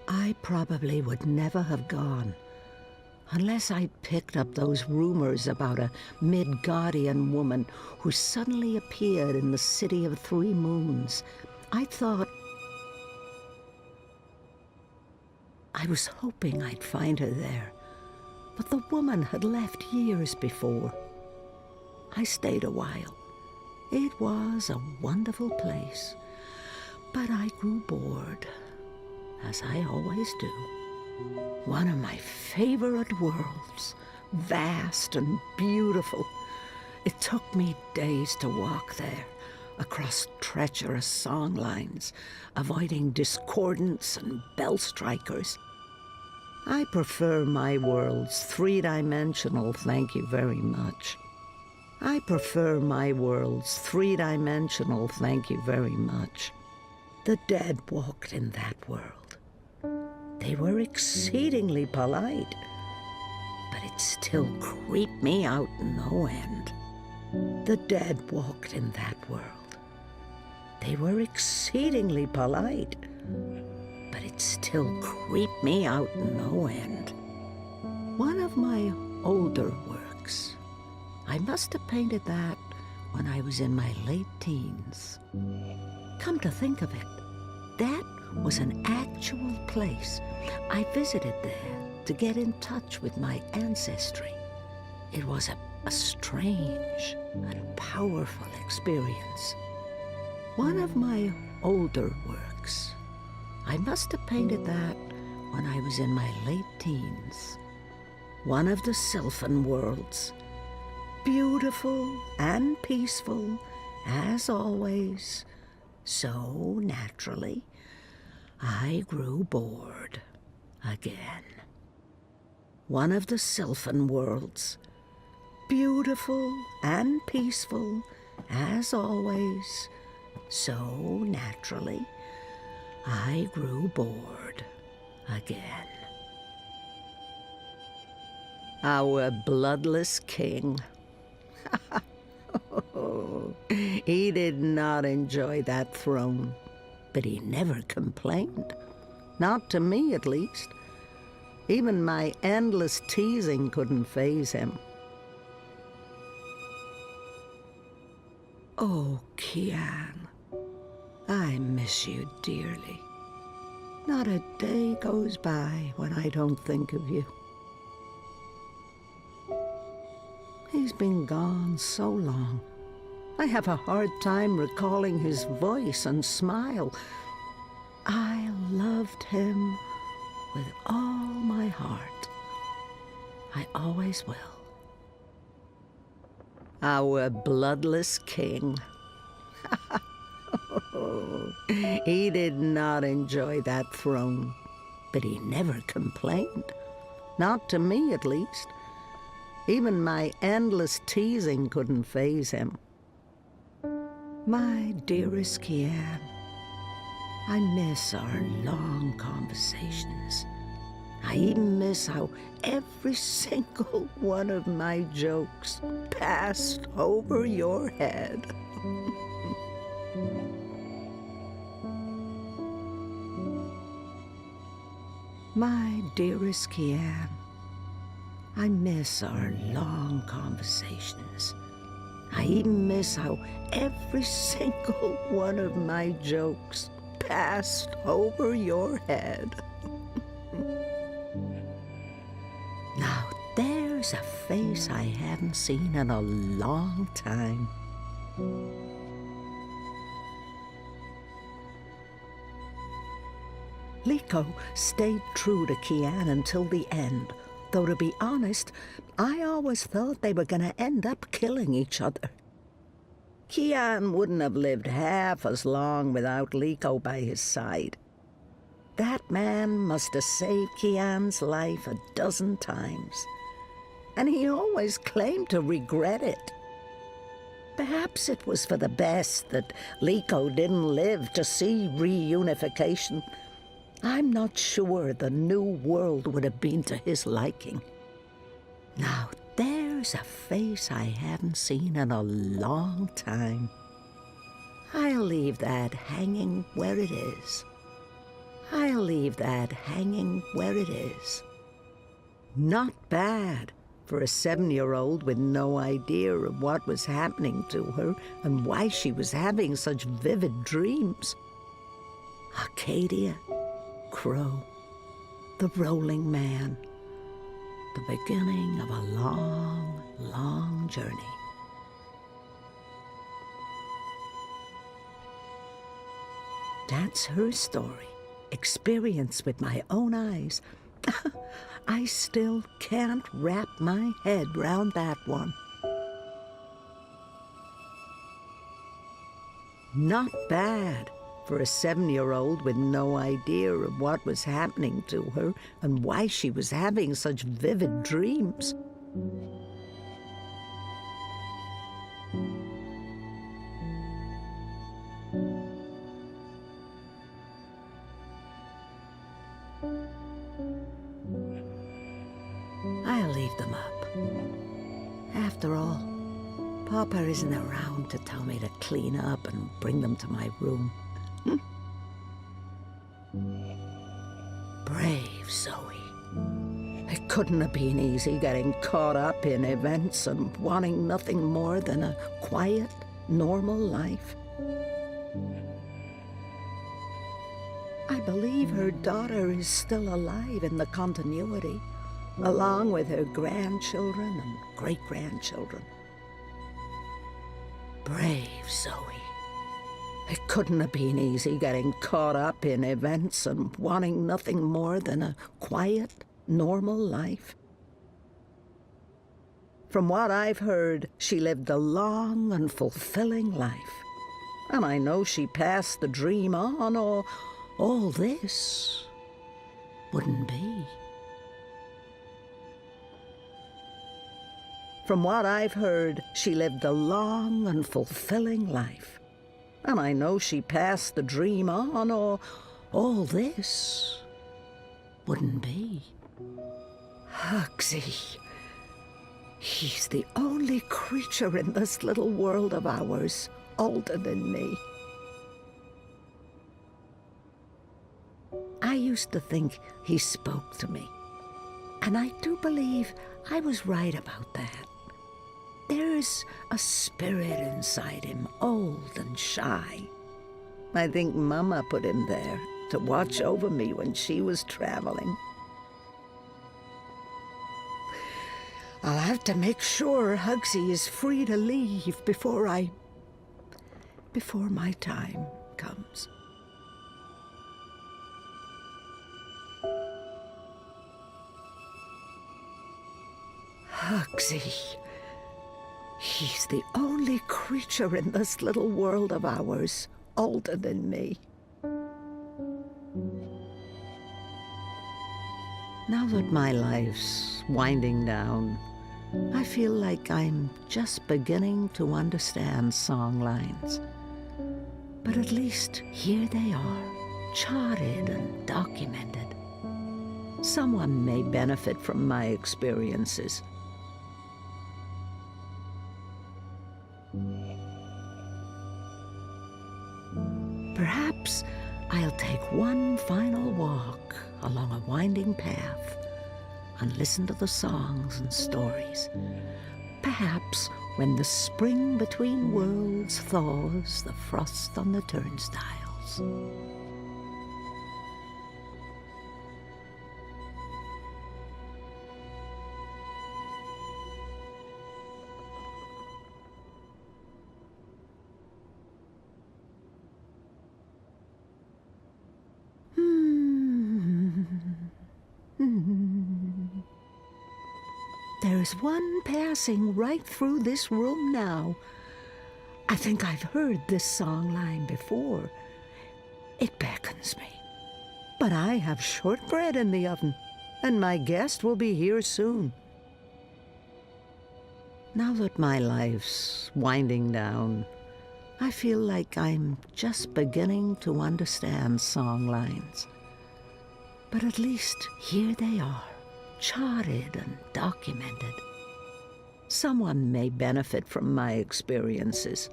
I probably would never have gone unless I'd picked up those rumors about a Midgardian woman who suddenly appeared in the City of Three Moons. I was hoping I'd find her there, but the woman had left years before. I stayed a while. It was a wonderful place, but I grew bored, as I always do. One of my favorite worlds, vast and beautiful. It took me days to walk there, across treacherous song lines, avoiding discordants and bell strikers. I prefer my worlds three-dimensional, thank you very much. I prefer my worlds three-dimensional, thank you very much. The dead walked in that world. They were exceedingly polite, but it still creeped me out no end. The dead walked in that world. They were exceedingly polite, but it still creeped me out no end. One of my older works. I must have painted that when I was in my late teens. Come to think of it, that was an actual place. I visited there to get in touch with my ancestry. It was a strange and powerful experience. One of my older works. I must have painted that when I was in my late teens. One of the Sylphan worlds. Beautiful and peaceful, as always. So naturally, I grew bored again. One of the Sylphan worlds. Beautiful and peaceful, as always. So naturally, I grew bored again. Our bloodless king. He did not enjoy that throne, but he never complained. Not to me, at least. Even my endless teasing couldn't faze him. Oh, Kian, I miss you dearly. Not a day goes by when I don't think of you. He's been gone so long. I have a hard time recalling his voice and smile. I loved him with all my heart. I always will. Our bloodless king. He did not enjoy that throne, but he never complained. Not to me, at least. Even my endless teasing couldn't faze him. My dearest Kian, I miss our long conversations. I even miss how every single one of my jokes passed over your head. My dearest Kian, I miss our long conversations. I even miss how every single one of my jokes passed over your head. Now there's a face I haven't seen in a long time. Liko stayed true to Kian until the end, though to be honest, I always thought they were gonna end up killing each other. Kian wouldn't have lived half as long without Liko by his side. That man must have saved Kian's life a dozen times, and he always claimed to regret it. Perhaps it was for the best that Liko didn't live to see reunification. I'm not sure the new world would have been to his liking. Now there's a face I haven't seen in a long time. I'll leave that hanging where it is. I'll leave that hanging where it is. Not bad for a 7-year-old with no idea of what was happening to her and why she was having such vivid dreams. Arcadia, Crow, the Rolling Man, the beginning of a long, long journey. That's her story, experienced with my own eyes. I still can't wrap my head round that one. Not bad for a 7-year-old with no idea of what was happening to her and why she was having such vivid dreams. I'll leave them up. After all, Papa isn't around to tell me to clean up and bring them to my room. Brave Zoe. It couldn't have been easy getting caught up in events and wanting nothing more than a quiet, normal life. I believe her daughter is still alive in the continuity, along with her grandchildren and great-grandchildren. Brave Zoe. It couldn't have been easy getting caught up in events and wanting nothing more than a quiet, normal life. From what I've heard, she lived a long and fulfilling life. And I know she passed the dream on, or all this wouldn't be. From what I've heard, she lived a long and fulfilling life. And I know she passed the dream on, or all this wouldn't be. Hugsy. He's the only creature in this little world of ours older than me. I used to think he spoke to me, and I do believe I was right about that. There's a spirit inside him, old and shy. I think Mama put him there to watch over me when she was traveling. I'll have to make sure Hugsy is free to leave before my time comes. Hugsy. He's the only creature in this little world of ours older than me. Now that my life's winding down, I feel like I'm just beginning to understand song lines. But at least here they are, charted and documented. Someone may benefit from my experiences. Perhaps I'll take one final walk along a winding path and listen to the songs and stories. Perhaps when the spring between worlds thaws the frost on the turnstiles. There's one passing right through this room now. I think I've heard this song line before. It beckons me. But I have shortbread in the oven, and my guest will be here soon. Now that my life's winding down, I feel like I'm just beginning to understand song lines. But at least here they are, charted and documented. Someone may benefit from my experiences.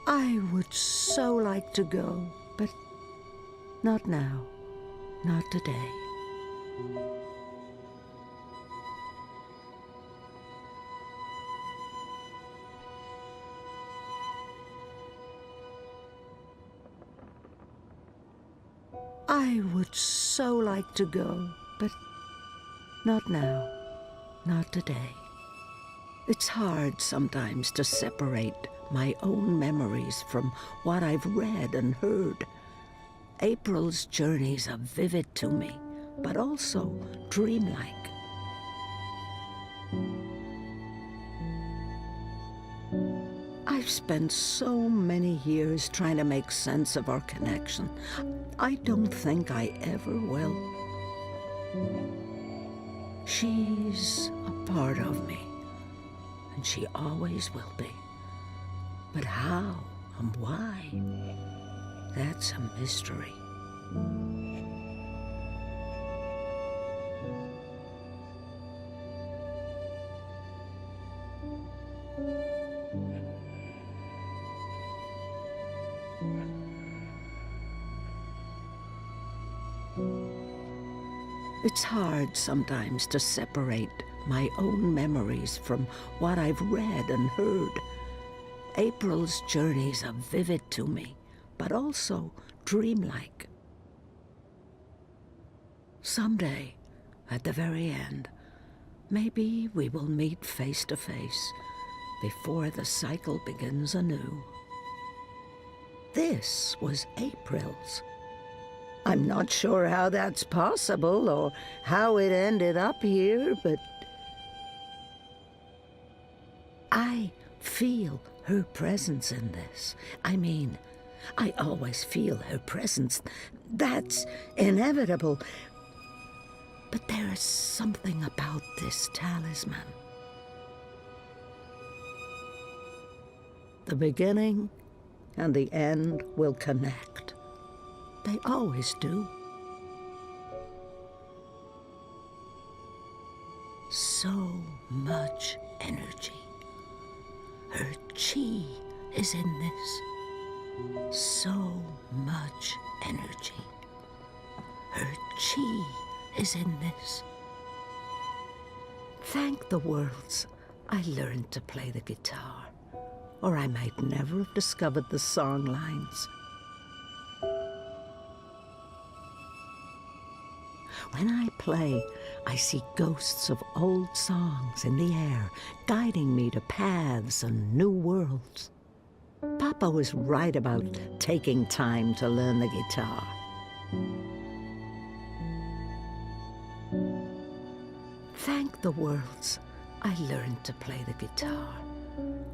I would so like to go, but not now, not today. I would so like to go, but not now, not today. It's hard sometimes to separate my own memories from what I've read and heard. April's journeys are vivid to me, but also dreamlike. I've spent so many years trying to make sense of our connection. I don't think I ever will. She's a part of me, and she always will be. But how and why? That's a mystery. It's hard sometimes to separate my own memories from what I've read and heard. April's journeys are vivid to me, but also dreamlike. Someday, at the very end, maybe we will meet face to face before the cycle begins anew. This was April's. I'm not sure how that's possible or how it ended up here, but I feel her presence in this. I mean, I always feel her presence. That's inevitable. But there is something about this talisman. The beginning and the end will connect. They always do. So much energy. Her chi is in this. So much energy. Her chi is in this. Thank the worlds I learned to play the guitar, or I might never have discovered the song lines. When I play, I see ghosts of old songs in the air, guiding me to paths and new worlds. Papa was right about taking time to learn the guitar. Thank the worlds I learned to play the guitar,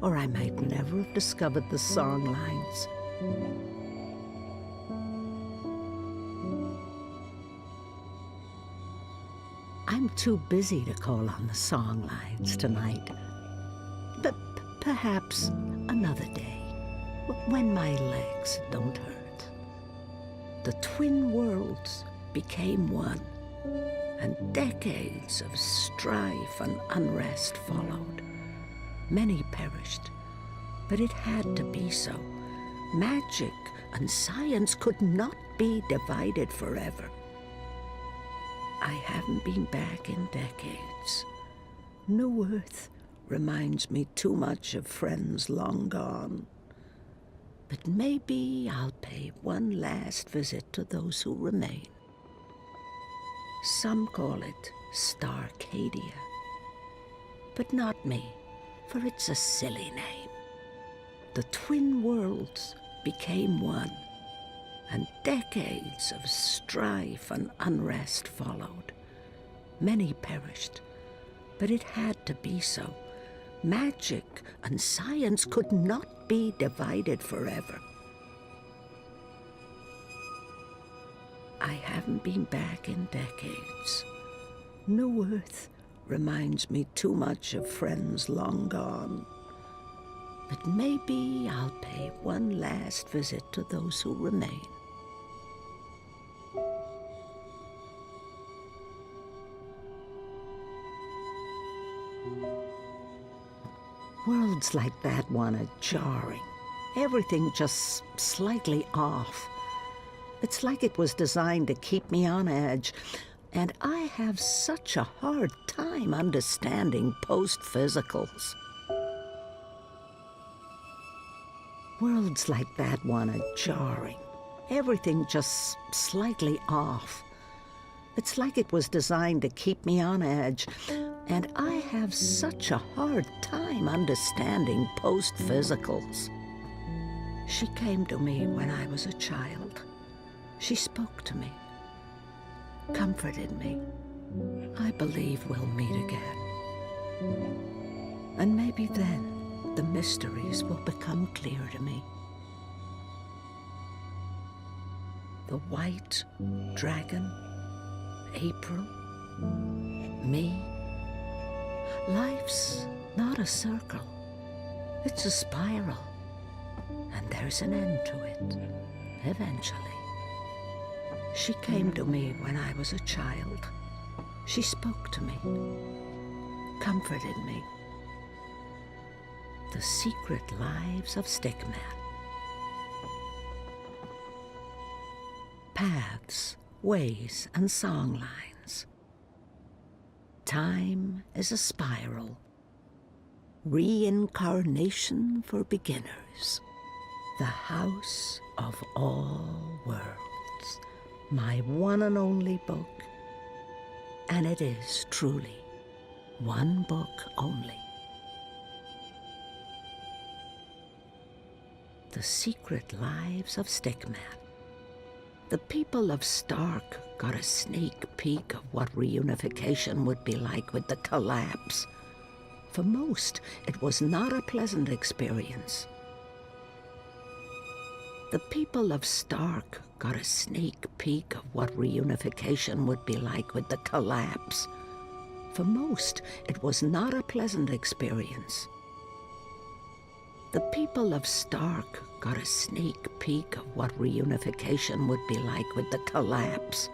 or I might never have discovered the song lines. I'm too busy to call on the song lines tonight. But perhaps another day, when my legs don't hurt. The twin worlds became one, and decades of strife and unrest followed. Many perished, but it had to be so. Magic and science could not be divided forever. I haven't been back in decades. New Earth reminds me too much of friends long gone. But maybe I'll pay one last visit to those who remain. Some call it Starcadia, but not me, for it's a silly name. The twin worlds became one, and decades of strife and unrest followed. Many perished, but it had to be so. Magic and science could not be divided forever. I haven't been back in decades. New Earth reminds me too much of friends long gone. But maybe I'll pay one last visit to those who remain. Worlds like that one are jarring. Everything just slightly off. It's like it was designed to keep me on edge, and I have such a hard time understanding post-physicals. Worlds like that one are jarring. Everything just slightly off. It's like it was designed to keep me on edge, and I have such a hard time understanding post-physicals. She came to me when I was a child. She spoke to me, comforted me. I believe we'll meet again. And maybe then the mysteries will become clear to me. The white dragon, April, me. Life's not a circle, it's a spiral. And there's an end to it, eventually. She came to me when I was a child. She spoke to me, comforted me. The Secret Lives of Stickman. Paths, ways, and songlines. Time is a spiral. Reincarnation for beginners. The House of All Worlds. My one and only book. And it is truly one book only. The Secret Lives of Stickman. The people of Stark got a sneak peek of what reunification would be like with the collapse. For most, it was not a pleasant experience. The people of Stark got a sneak peek of what reunification would be like with the collapse. For most, it was not a pleasant experience. The people of Stark got a sneak peek of what reunification would be like with the collapse.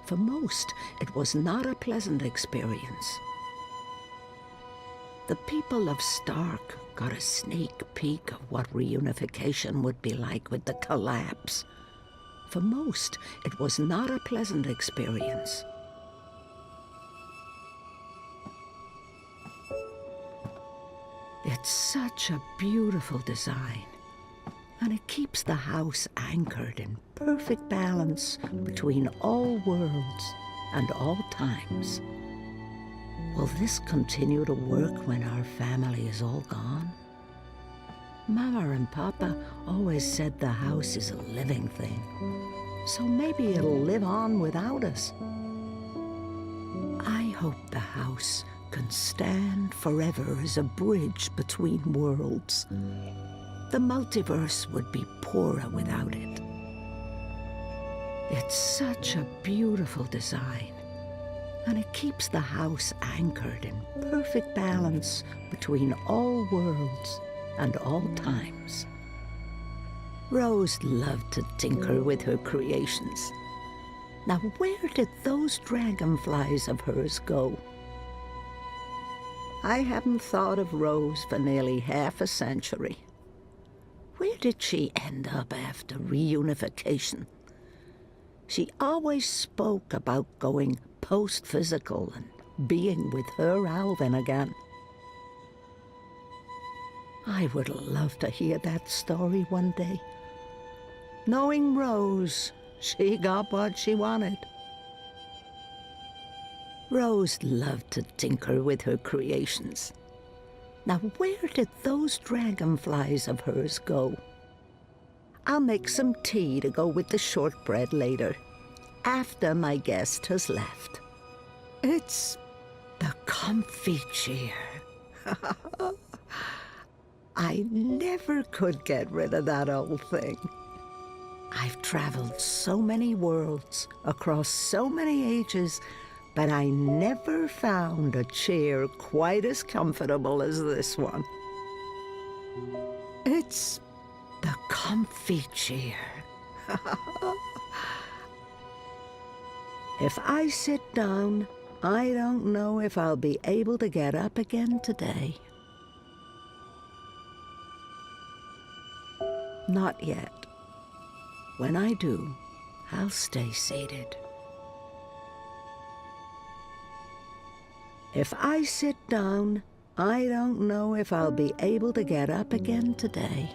For most, it was not a pleasant experience. The people of Stark got a sneak peek of what reunification would be like with the collapse. For most, it was not a pleasant experience. It's such a beautiful design, and it keeps the house anchored in perfect balance between all worlds and all times. Will this continue to work when our family is all gone? Mama and Papa always said the house is a living thing, so maybe it'll live on without us. I hope the house can stand forever as a bridge between worlds. The multiverse would be poorer without it. It's such a beautiful design, and it keeps the house anchored in perfect balance between all worlds and all times. Rose loved to tinker with her creations. Now, where did those dragonflies of hers go? I haven't thought of Rose for nearly half a century. Where did she end up after reunification? She always spoke about going post-physical and being with her Alvin again. I would love to hear that story one day. Knowing Rose, she got what she wanted. Rose loved to tinker with her creations. Now, where did those dragonflies of hers go? I'll make some tea to go with the shortbread later, after my guest has left. It's the comfy chair. I never could get rid of that old thing. I've traveled so many worlds, across so many ages, but I never found a chair quite as comfortable as this one. It's the comfy chair. If I sit down, I don't know if I'll be able to get up again today. Not yet. When I do, I'll stay seated. If I sit down, I don't know if I'll be able to get up again today.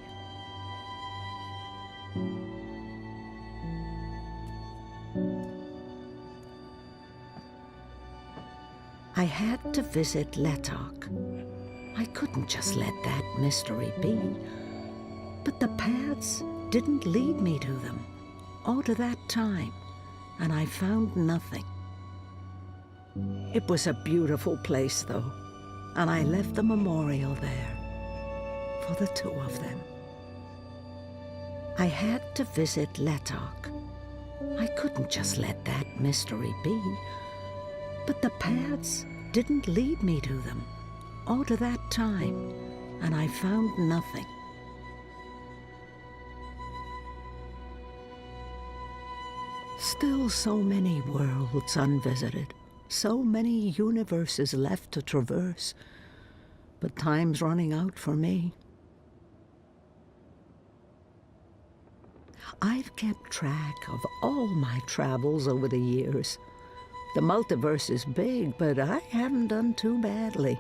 I had to visit Letok. I couldn't just let that mystery be. But the paths didn't lead me to them, or to that time, and I found nothing. It was a beautiful place, though. and I left the memorial there for the two of them. I had to visit Letok. I couldn't just let that mystery be. But the paths didn't lead me to them all to that time, and I found nothing. Still so many worlds unvisited, so many universes left to traverse, but time's running out for me. I've kept track of all my travels over the years. The multiverse is big, but I haven't done too badly.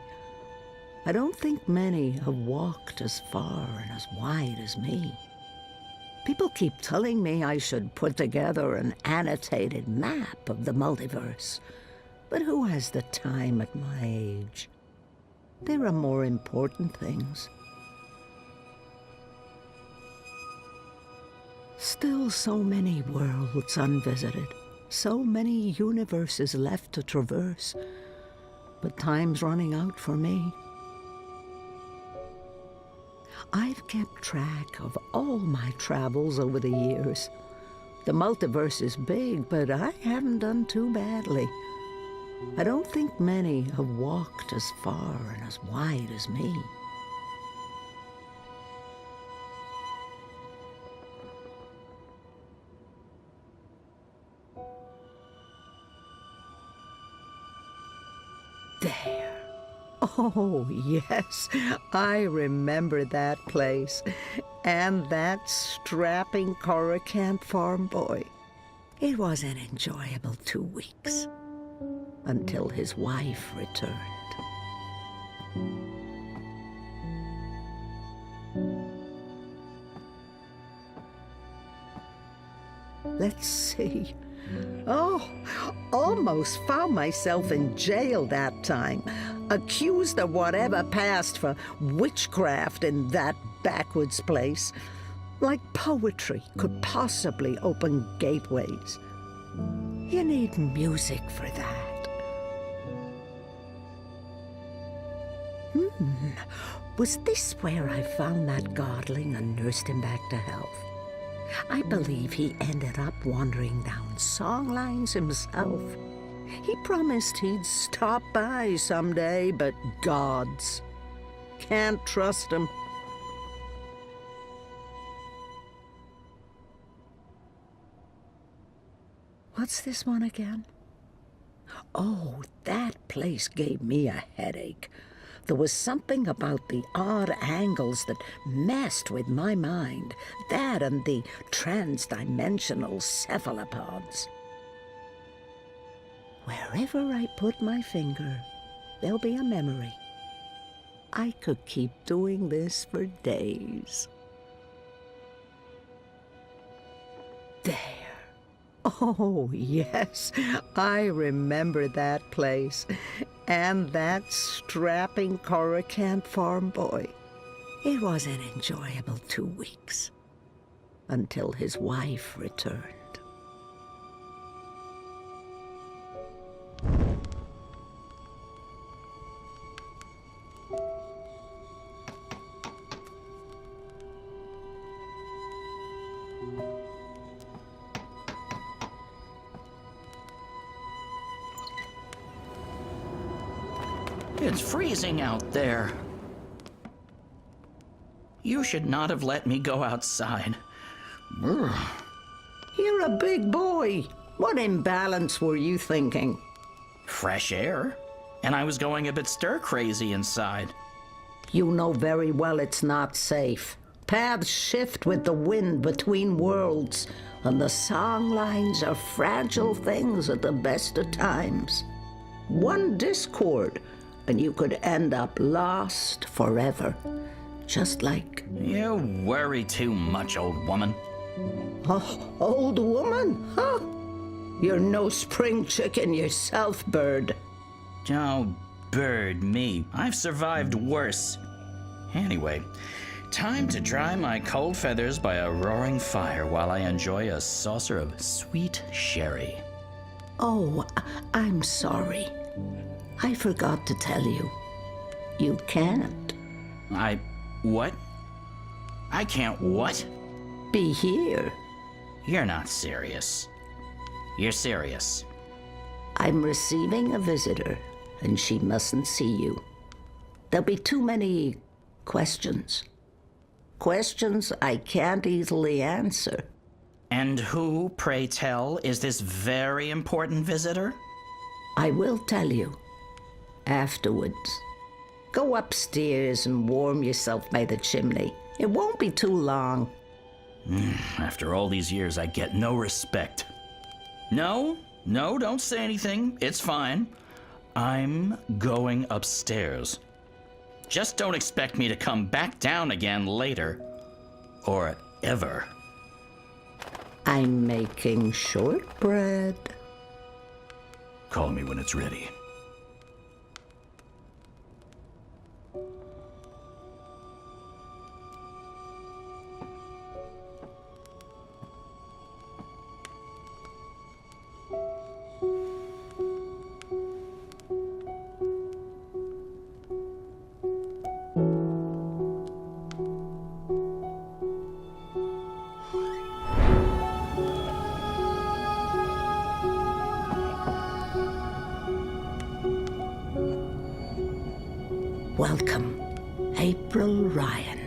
I don't think many have walked as far and as wide as me. People keep telling me I should put together an annotated map of the multiverse. But who has the time at my age? There are more important things. Still so many worlds unvisited, so many universes left to traverse, but time's running out for me. I've kept track of all my travels over the years. The multiverse is big, but I haven't done too badly. I don't think many have walked as far and as wide as me. There. Oh, yes, I remember that place. And that strapping Coruscant farm boy. It was an enjoyable 2 weeks. Until his wife returned. Let's see. Oh, almost found myself in jail that time. Accused of whatever passed for witchcraft in that backwoods place. Like poetry could possibly open gateways. You need music for that. Was this where I found that godling and nursed him back to health? I believe he ended up wandering down songlines himself. He promised he'd stop by someday, but gods. Can't trust him. What's this one again? Oh, that place gave me a headache. There was something about the odd angles that messed with my mind. That and the trans-dimensional cephalopods. Wherever I put my finger, there'll be a memory. I could keep doing this for days. There. Oh, yes, I remember that place. And that strapping Coruscant farm boy. It was an enjoyable 2 weeks. Until his wife returned. It's freezing out there. You should not have let me go outside. Brr. You're a big boy. What imbalance were you thinking? Fresh air. And I was going a bit stir-crazy inside. You know very well it's not safe. Paths shift with the wind between worlds, and the song lines are fragile things at the best of times. One discord, and you could end up lost forever. Just like... You worry too much, old woman. Oh, old woman? Huh? You're no spring chicken yourself, bird. Oh, bird me. I've survived worse. Anyway, time to dry my cold feathers by a roaring fire while I enjoy a saucer of sweet sherry. Oh, I'm sorry. I forgot to tell you. You can't. What? I can't what? Be here. You're not serious. You're serious. I'm receiving a visitor, and she mustn't see you. There'll be too many questions. Questions I can't easily answer. And who, pray tell, is this very important visitor? I will tell you. Afterwards. Go upstairs and warm yourself by the chimney. It won't be too long. After all these years, I get no respect. No, don't say anything. It's fine. I'm going upstairs. Just don't expect me to come back down again later. Or ever. I'm making shortbread. Call me when it's ready. Welcome, April Ryan.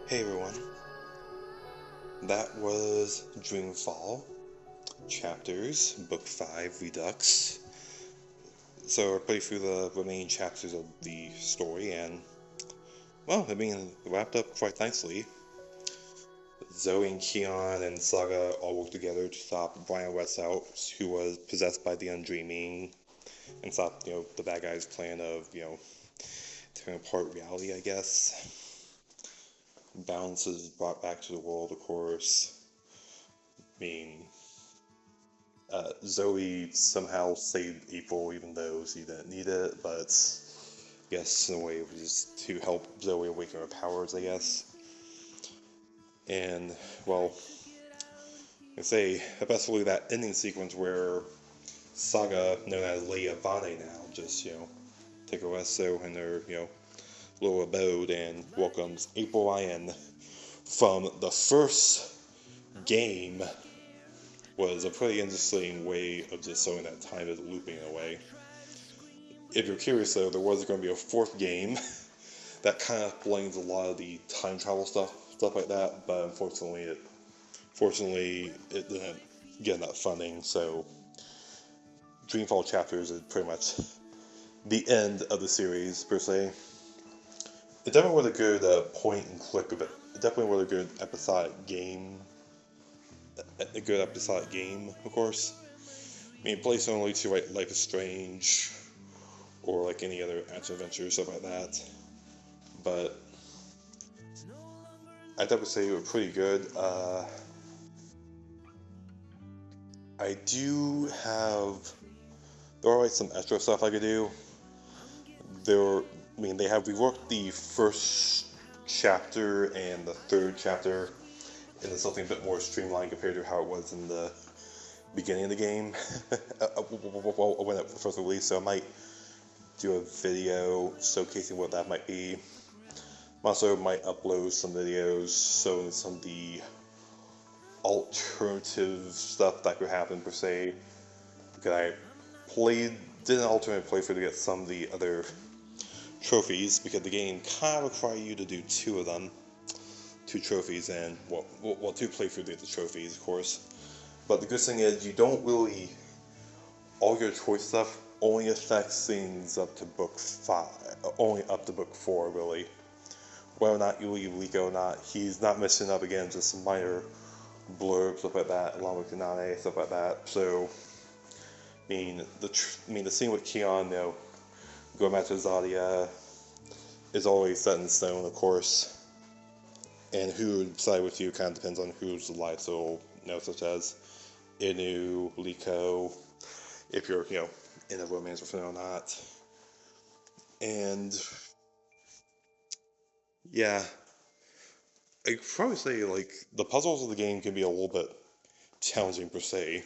Hey everyone, that was Dreamfall, chapters, book 5, Redux. So we're pretty through the remaining chapters of the story, and, well, they're being wrapped up quite nicely. Zoe and Kian and Saga all work together to stop Brian Westhouse, who was possessed by the Undreaming, and stop, the bad guy's plan of, tearing apart reality, I guess. Balance is brought back to the world, of course. Zoe somehow saved April even though she didn't need it, but yes, in a way it was just to help Zoe awaken her powers, I guess. And, well, especially that ending sequence where Saga, known as Lady Avaline now, just, take a resto in their, little abode and welcomes April Ryan from the first game was a pretty interesting way of just showing that time is looping in a way. If you're curious though, there was going to be a fourth game that kind of explains a lot of the time travel stuff like that, but unfortunately it didn't get enough funding, so Dreamfall chapters is pretty much the end of the series per se. It definitely was a good point and click of it. It definitely was a good episodic game. Of course. It plays similarly to Life is Strange or like any other action adventure, stuff like that. But I'd definitely say it was pretty good. There are some extra stuff I could do. They have reworked the first chapter and the third chapter into something a bit more streamlined compared to how it was in the beginning of the game when it was first released, so I might do a video showcasing what that might be. I also might upload some videos showing some of the alternative stuff that could happen per se, because I did an alternate playthrough to get some of the other trophies, because the game kind of requires you to do two trophies, and two playthroughs to get the trophies, of course. But the good thing is you don't really, all your choice stuff only affects things up to book 5, only up to book 4 really. Whether or not you leave Liko or not, he's not messing up again, just some minor blurbs, stuff like that, along with Kanane, stuff like that. So, the scene with Kian, going back to Zadia, is always set in stone, of course. And who would side with you kind of depends on who's alive. So, such as Inu, Liko, if you're, in a romance with them or not. And yeah, I'd probably say like the puzzles of the game can be a little bit challenging per se.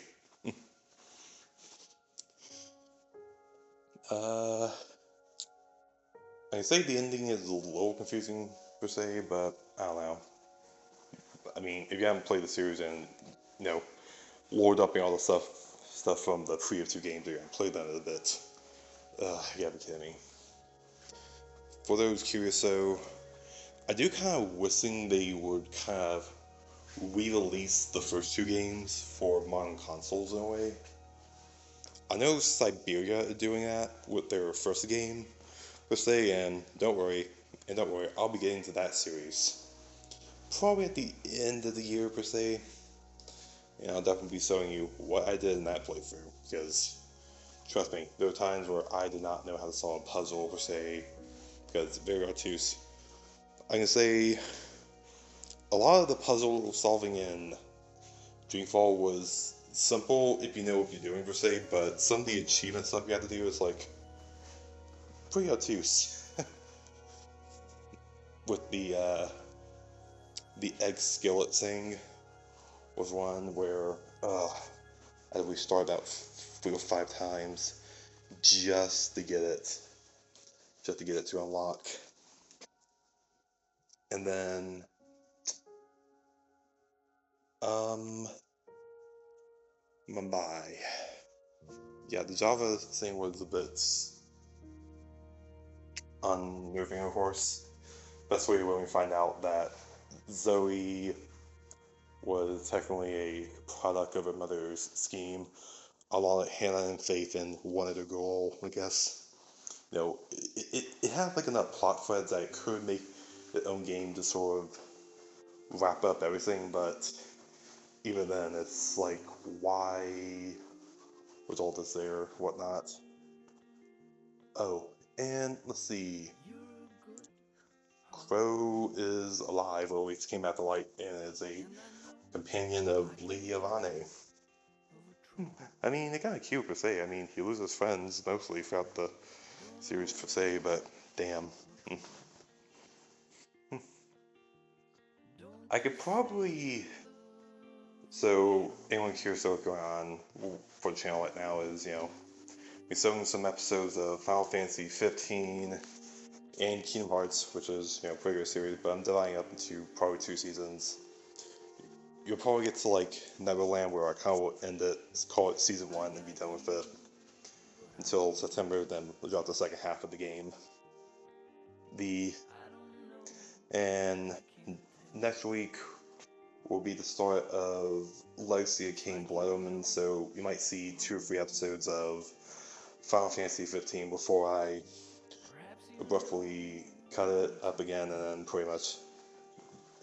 I say the ending is a little confusing per se, but I don't know. I mean, if you haven't played the series and load up all the stuff from the previous 2 games, you're gonna play that in a bit. You gotta be kidding me. For those curious, though, I do kind of wishing they would kind of re-release the first 2 games for modern consoles in a way. I know Siberia is doing that with their first game, per se, and don't worry, I'll be getting to that series probably at the end of the year, per se. And I'll definitely be showing you what I did in that playthrough, because trust me, there were times where I did not know how to solve a puzzle, per se, because it's very obtuse. I can say a lot of the puzzle solving in Dreamfall was simple if you know what you're doing, per se, but some of the achievement stuff you have to do is like pretty obtuse. With the egg skillet thing was one where I had to restart about 3 or 5 times just to get it to unlock. And then Mumbai. Yeah, the Java thing was a bit unnerving, of course. Especially when we find out that Zoe was technically a product of her mother's scheme. A lot of Hannah and Faith in one other girl, I guess. It had like enough plot threads that it could make its own game to sort of wrap up everything, but even then, it's like, why was all this there, whatnot? Oh, and let's see. Crow is alive, or at least came out to light, and is a companion of Lady Avaline. I mean, they're kind of cute, per se. I mean, he loses friends mostly throughout the series, per se, but damn. I could probably... So, anyone curious what's going on for the channel right now is, we're showing some episodes of Final Fantasy 15 and Kingdom Hearts, which is, a pretty good series, but I'm dividing up into probably 2 seasons. You'll probably get to, like, Neverland, where I kind of will end it, call it Season 1, and be done with it until September, then we'll drop the second half of the game. And next week will be the start of Legacy of Kain Blood Omen, so you might see 2 or 3 episodes of Final Fantasy 15 before I abruptly cut it up again, and then pretty much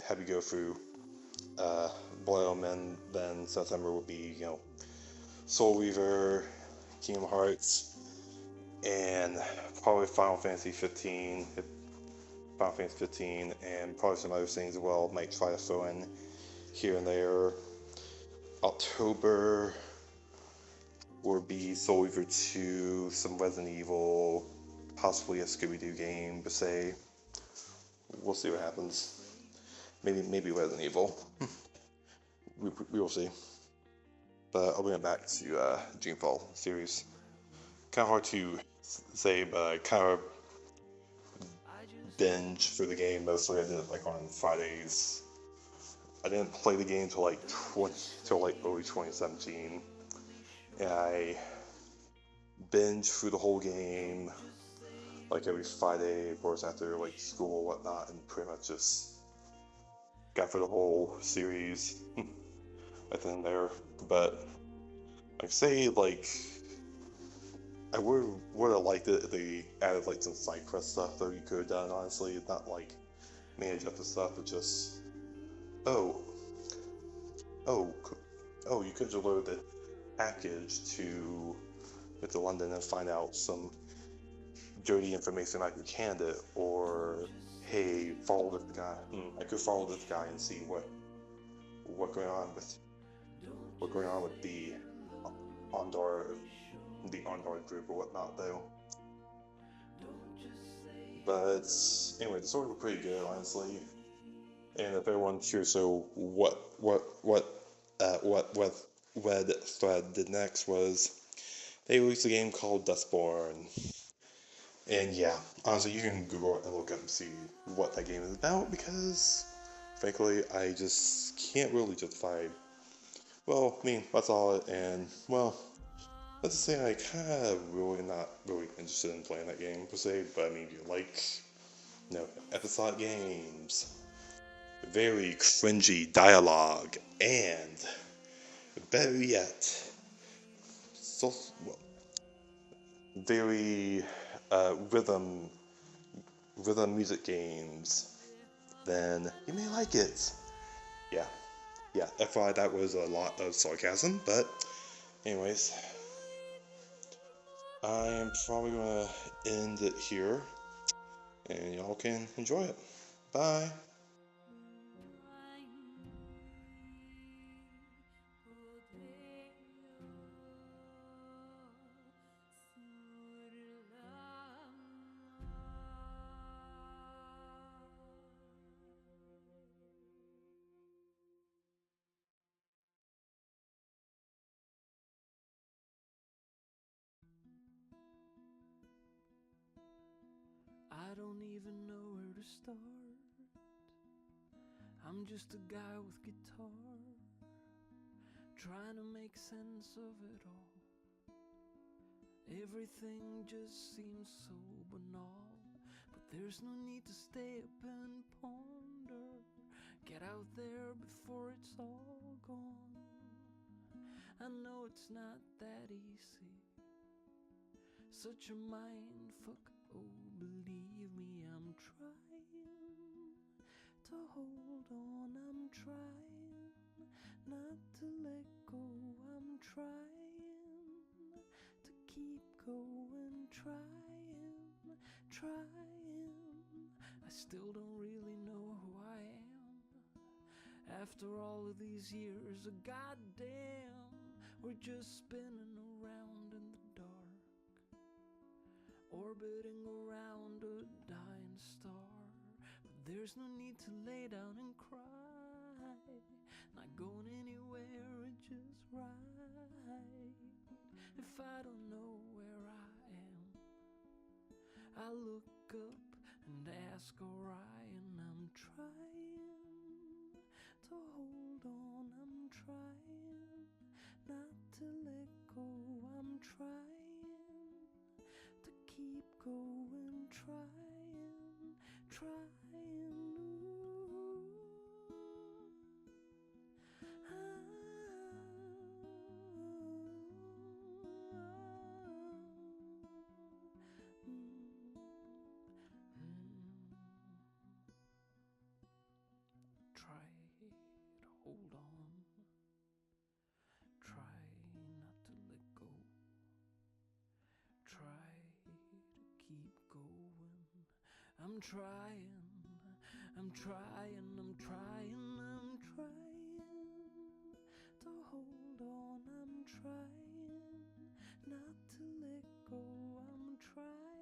have you go through Blood Omen. Then September will be, Soul Reaver, Kingdom Hearts, and probably Final Fantasy 15, and probably some other things as well. Might try to throw in here and there. October will be Soul Reaver 2, some Resident Evil, possibly a Scooby-Doo game, per se. We'll see what happens. Maybe Resident Evil. we will see. But I'll bring it back to Dreamfall series. Kind of hard to say, but I kind of binge through the game. Mostly I did it like on Fridays. I didn't play the game till like early 2017, and I binged through the whole game like every Friday, of course, after like school and whatnot, and pretty much just got through the whole series right then and there. But I'd say like I would have liked it if they added like some side quest stuff that you could have done. Honestly, it's not like main objective stuff, but just you could have loaded the package to get to London and find out some dirty information about your candidate, or hey, follow this guy. I could follow this guy and see what going on with the Ondor group or whatnot, though. But anyway, the story was pretty good, honestly. And if everyone's curious, so what Red Thread did next was they released a game called Dustborn. And yeah, honestly, you can Google it and look up and see what that game is about, because frankly, I just can't really justify. Well, I mean, that's all. And well, let's just say I kind of really not really interested in playing that game per se. But I mean, if you like, episodic games, very cringy dialogue, and better yet, very rhythm music games, then you may like it. Yeah, FYI, that was a lot of sarcasm, but anyways, I am probably gonna end it here, and y'all can enjoy it. Bye. I don't even know where to start. I'm just a guy with guitar, trying to make sense of it all. Everything just seems so banal, but there's no need to stay up and ponder. Get out there before it's all gone. I know it's not that easy, such a mind fuck. Oh, believe me, I'm trying to hold on. I'm trying not to let go. I'm trying to keep going. Trying. I still don't really know who I am. After all of these years of goddamn, we're just spinning around in the dark, orbiting around a dying star. But there's no need to lay down and cry, not going anywhere, it's just right. If I don't know where I am, I look up and ask Orion. I'm trying to hold on, I'm trying not to let go. I'm trying to keep going, trying. Try to hold on, try not to let go. Try to keep going. I'm trying to hold on. I'm trying not to let go. I'm trying.